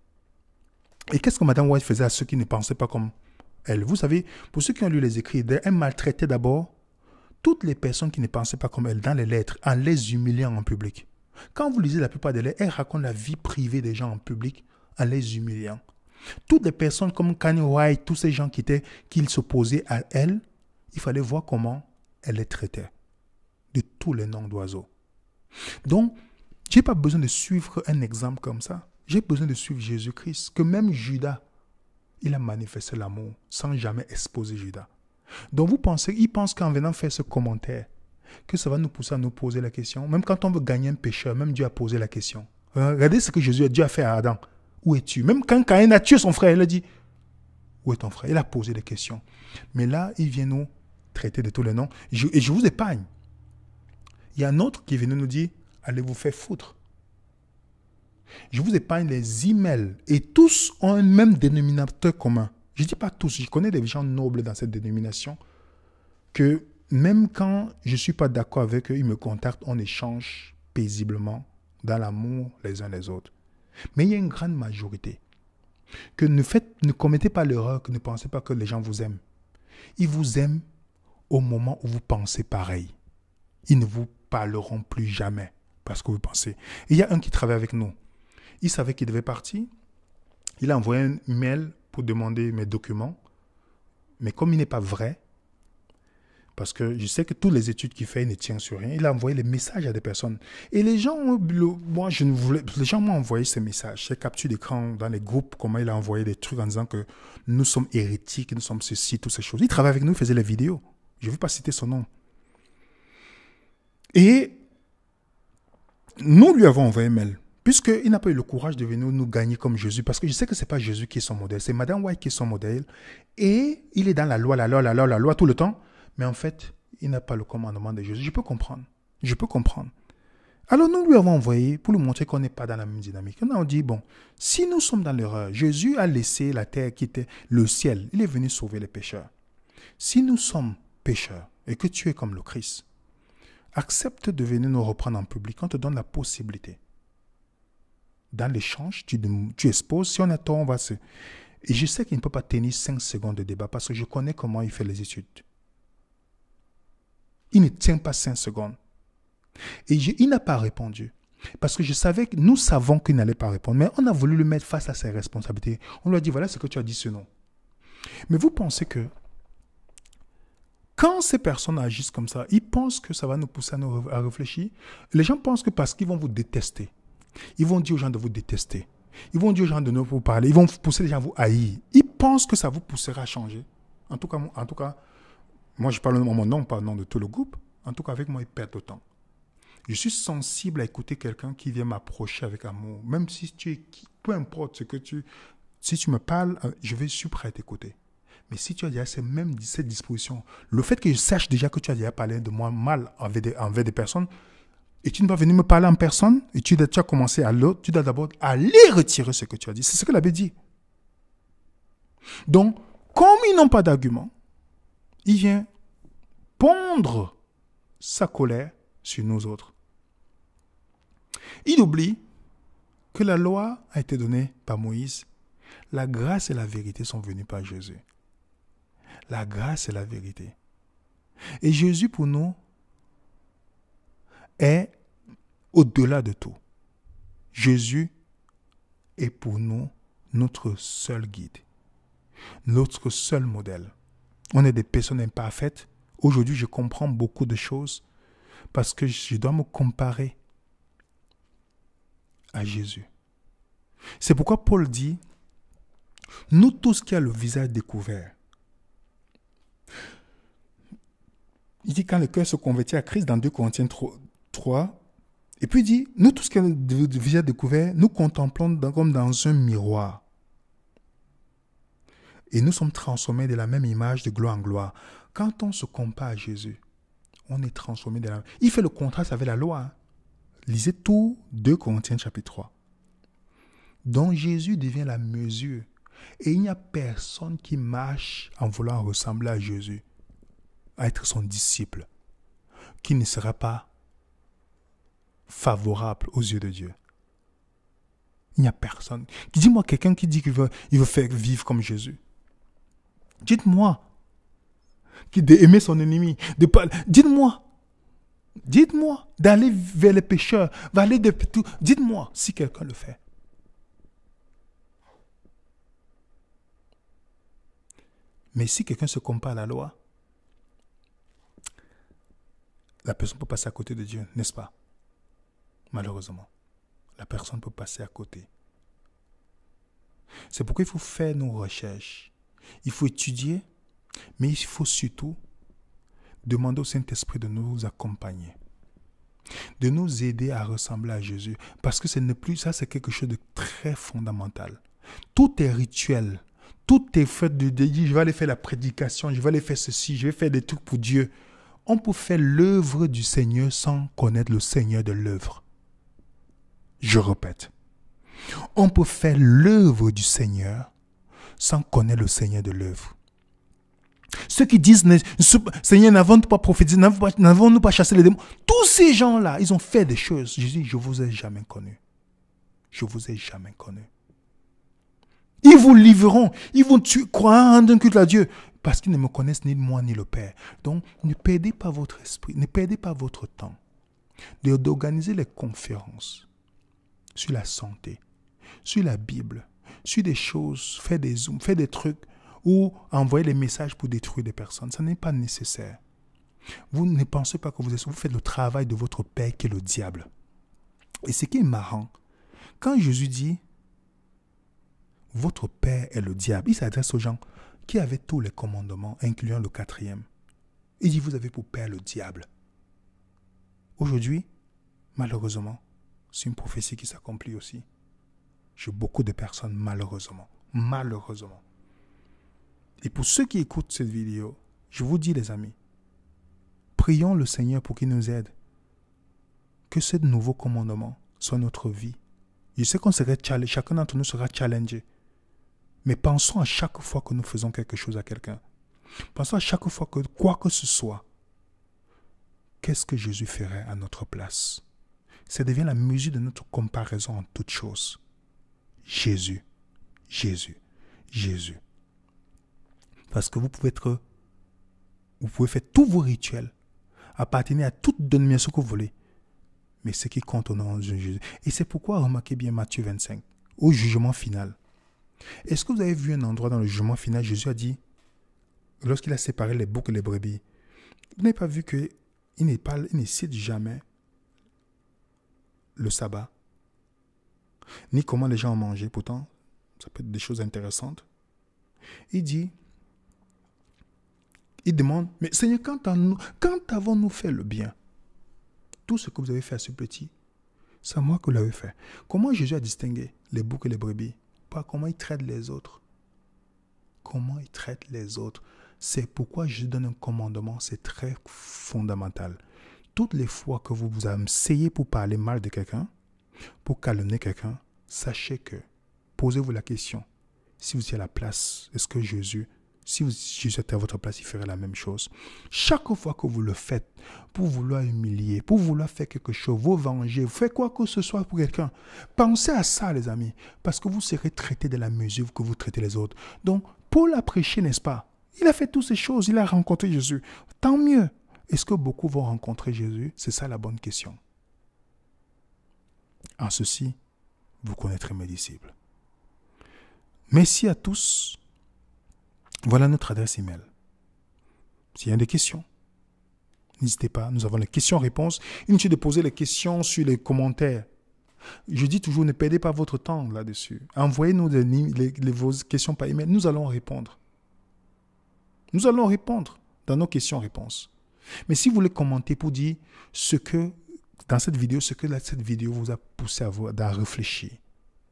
Et qu'est-ce que Madame White faisait à ceux qui ne pensaient pas comme elle? Vous savez, pour ceux qui ont lu les écrits, elle maltraitait d'abord toutes les personnes qui ne pensaient pas comme elle dans les lettres, en les humiliant en public. Quand vous lisez la plupart des lettres, elle raconte la vie privée des gens en public en les humiliant. Toutes les personnes comme Kanye White, tous ces gens qui s'opposaient à elle, il fallait voir comment elle les traitait. De tous les noms d'oiseaux. Donc, je n'ai pas besoin de suivre un exemple comme ça. J'ai besoin de suivre Jésus-Christ. Que même Judas, il a manifesté l'amour sans jamais exposer Judas. Donc, il pense qu'en venant faire ce commentaire, que ça va nous pousser à nous poser la question. Même quand on veut gagner un pécheur, même Dieu a posé la question. Regardez ce que Dieu a fait à Adam. Où es-tu? Même quand Caïn a tué son frère, il a dit, où est ton frère? Il a posé des questions. Mais là, il vient nous traiter de tous les noms. Et je vous épargne. Il y a un autre qui est venu nous dire, allez vous faire foutre. Je vous épargne les emails. Et tous ont un même dénominateur commun. Je ne dis pas tous. Je connais des gens nobles dans cette dénomination que même quand je ne suis pas d'accord avec eux, ils me contactent, on échange paisiblement, dans l'amour les uns les autres. Mais il y a une grande majorité que ne commettez pas l'erreur, que ne pensez pas que les gens vous aiment. Ils vous aiment au moment où vous pensez pareil. Ils ne vous parleront plus jamais parce que vous pensez. Et il y a un qui travaille avec nous. Il savait qu'il devait partir. Il a envoyé un mail pour demander mes documents. Mais comme il n'est pas vrai, parce que je sais que toutes les études qu'il fait, il ne tient sur rien. Il a envoyé les messages à des personnes. Et les gens, les gens m'ont envoyé ces messages, ces captures d'écran dans les groupes, comment il a envoyé des trucs en disant que nous sommes hérétiques, nous sommes ceci, toutes ces choses. Il travaillait avec nous, il faisait les vidéos. Je ne veux pas citer son nom. Et nous lui avons envoyé un mail, puisqu'il n'a pas eu le courage de venir nous gagner comme Jésus, parce que je sais que ce n'est pas Jésus qui est son modèle, c'est Madame White qui est son modèle. Et il est dans la loi tout le temps. Mais en fait, il n'a pas le commandement de Jésus. Je peux comprendre. Alors nous lui avons envoyé pour lui montrer qu'on n'est pas dans la même dynamique. On a dit, bon, si nous sommes dans l'erreur, Jésus a laissé la terre qui était le ciel. Il est venu sauver les pécheurs. Si nous sommes pécheurs et que tu es comme le Christ, accepte de venir nous reprendre en public. On te donne la possibilité. Dans l'échange, tu exposes. Si on a tort, on va se... Et je sais qu'il ne peut pas tenir 5 secondes de débat parce que je connais comment il fait les études. Il ne tient pas 5 secondes. Et il n'a pas répondu. Parce que nous savons qu'il n'allait pas répondre. Mais on a voulu le mettre face à ses responsabilités. On lui a dit, voilà ce que tu as dit, ce nom. Mais vous pensez que quand ces personnes agissent comme ça, ils pensent que ça va nous pousser à réfléchir. Les gens pensent que parce qu'ils vont vous détester, ils vont dire aux gens de vous détester. Ils vont dire aux gens de nous pour parler. Ils vont pousser les gens à vous haïr. Ils pensent que ça vous poussera à changer. En tout cas, moi je parle en mon nom, pas au nom de tout le groupe. En tout cas, avec moi, ils perdent autant. Je suis sensible à écouter quelqu'un qui vient m'approcher avec amour. Même si tu es qui, peu importe ce que tu... Si tu me parles, je suis prêt à t'écouter. Mais si tu as déjà cette disposition, le fait que je sache déjà que tu as déjà parlé de moi mal envers des personnes, et tu ne vas venir me parler en personne, et tu as commencé à l'autre, tu dois d'abord aller retirer ce que tu as dit. C'est ce que l'abbé dit. Donc, comme ils n'ont pas d'argument, il vient pondre sa colère sur nous autres. Il oublie que la loi a été donnée par Moïse. La grâce et la vérité sont venues par Jésus. La grâce et la vérité. Et Jésus, pour nous, est au-delà de tout. Jésus est pour nous notre seul guide, notre seul modèle. On est des personnes imparfaites. Aujourd'hui, je comprends beaucoup de choses parce que je dois me comparer à Jésus. C'est pourquoi Paul dit, nous tous qui avons le visage découvert. Il dit quand le cœur se convertit à Christ dans 2 Corinthiens 3, et puis il dit, nous tous qui avons le visage découvert, nous contemplons comme dans un miroir. Et nous sommes transformés de la même image de gloire en gloire. Quand on se compare à Jésus, on est transformé de la même... Il fait le contraste avec la loi. Hein. Lisez tout 2 Corinthiens chapitre 3. Donc Jésus devient la mesure. Et il n'y a personne qui marche en voulant ressembler à Jésus, à être son disciple, qui ne sera pas favorable aux yeux de Dieu. Il n'y a personne. Dis-moi quelqu'un qui dit qu'il veut faire vivre comme Jésus. Dites-moi. Qui d'aimer son ennemi. Dites-moi d'aller vers les pécheurs. Dites-moi si quelqu'un le fait. Mais si quelqu'un se compare à la loi, la personne peut passer à côté de Dieu, n'est-ce pas? Malheureusement, la personne peut passer à côté. C'est pourquoi il faut faire nos recherches. Il faut étudier, mais il faut surtout demander au Saint-Esprit de nous accompagner, de nous aider à ressembler à Jésus. Parce que ce n'est plus ça, c'est quelque chose de très fondamental. Tout est rituel. Tout est fait de dire, je vais aller faire la prédication, je vais aller faire ceci, je vais faire des trucs pour Dieu. On peut faire l'œuvre du Seigneur sans connaître le Seigneur de l'œuvre. Je répète. On peut faire l'œuvre du Seigneur sans connaître le Seigneur de l'œuvre. Ceux qui disent, Seigneur, n'avons-nous pas prophétisé, n'avons-nous pas chassé les démons? Tous ces gens-là, ils ont fait des choses. Je dis, je ne vous ai jamais connu. Je ne vous ai jamais connu. Ils vous livreront. Ils vont croire en un culte à Dieu. Parce qu'ils ne me connaissent ni moi ni le Père. Donc, ne perdez pas votre esprit. Ne perdez pas votre temps. D'organiser les conférences sur la santé, sur la Bible, sur des choses, faire des zooms, faire des trucs ou envoyer les messages pour détruire des personnes. Ça n'est pas nécessaire. Vous ne pensez pas que vous faites le travail de votre Père qui est le diable. Et ce qui est marrant, quand Jésus dit votre Père est le diable, il s'adresse aux gens qui avaient tous les commandements, incluant le 4e. Il dit vous avez pour Père le diable. Aujourd'hui, malheureusement, c'est une prophétie qui s'accomplit aussi. Chez beaucoup de personnes, malheureusement. Malheureusement. Et pour ceux qui écoutent cette vidéo, je vous dis les amis, prions le Seigneur pour qu'il nous aide. Que ce nouveau commandement soit notre vie. Je sais qu'on serait chacun d'entre nous sera challengé. Mais pensons à chaque fois que nous faisons quelque chose à quelqu'un. Pensons à chaque fois que quoi que ce soit, qu'est-ce que Jésus ferait à notre place? Ça devient la mesure de notre comparaison en toutes choses. Jésus, Jésus, Jésus. Parce que vous pouvez faire tous vos rituels, appartenir à toute dénomination que vous voulez. Mais ce qui compte au nom de Jésus. Et c'est pourquoi, remarquez bien Matthieu 25, au jugement final. Est-ce que vous avez vu un endroit dans le jugement final, Jésus a dit, lorsqu'il a séparé les boucs et les brebis, vous n'avez pas vu qu'il ne cite jamais le sabbat. ni comment les gens ont mangé. Pourtant, ça peut être des choses intéressantes. Il demande, mais Seigneur, quand avons-nous fait le bien? Tout ce que vous avez fait à ce petit, c'est moi que vous l'avez fait. Comment Jésus a distingué les boucs et les brebis? Pas comment il traite les autres. Comment il traite les autres. C'est pourquoi je donne un commandement, c'est très fondamental. Toutes les fois que vous vous asseyez pour parler mal de quelqu'un, pour calomnier quelqu'un, sachez que, posez-vous la question, si vous étiez à la place, est-ce que Jésus était à votre place, il ferait la même chose? Chaque fois que vous le faites, pour vouloir humilier, pour vouloir faire quelque chose, vous venger, vous faites quoi que ce soit pour quelqu'un, pensez à ça, les amis, parce que vous serez traité de la mesure que vous traitez les autres. Donc, Paul a prêché, n'est-ce pas? Il a fait toutes ces choses, il a rencontré Jésus. Tant mieux. Est-ce que beaucoup vont rencontrer Jésus? C'est ça la bonne question. En ceci, vous connaîtrez mes disciples. Merci à tous. Voilà notre adresse email. S'il y a des questions, n'hésitez pas. Nous avons les questions-réponses. Inutile de poser les questions sur les commentaires. Je dis toujours, ne perdez pas votre temps là-dessus. Envoyez-nous vos questions par email. Nous allons répondre. Nous allons répondre dans nos questions-réponses. Mais si vous voulez commenter pour dire dans cette vidéo, ce que cette vidéo vous a poussé à réfléchir.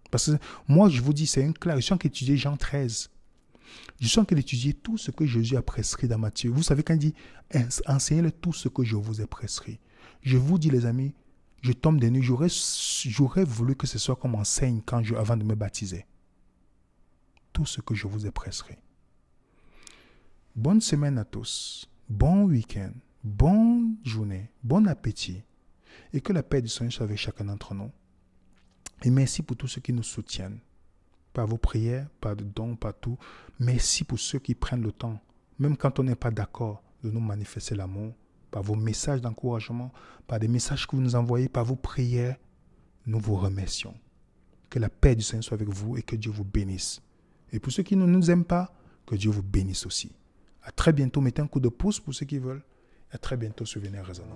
Parce que moi, je vous dis, c'est un clair. Je suis en train d'étudier Jean 13. Je suis en train d'étudier tout ce que Jésus a prescrit dans Matthieu. Vous savez quand il dit, enseignez-le tout ce que je vous ai prescrit. Je vous dis, les amis, je tombe des nues. J'aurais voulu que ce soit comme enseigne avant de me baptiser. Tout ce que je vous ai prescrit. Bonne semaine à tous. Bon week-end. Bonne journée. Bon appétit. Et que la paix du Seigneur soit avec chacun d'entre nous. Et merci pour tous ceux qui nous soutiennent. Par vos prières, par de dons, par tout. Merci pour ceux qui prennent le temps, même quand on n'est pas d'accord, de nous manifester l'amour. Par vos messages d'encouragement, par des messages que vous nous envoyez, par vos prières. Nous vous remercions. Que la paix du Seigneur soit avec vous et que Dieu vous bénisse. Et pour ceux qui ne nous aiment pas, que Dieu vous bénisse aussi. À très bientôt. Mettez un coup de pouce pour ceux qui veulent. À très bientôt sur Vénère Résonant.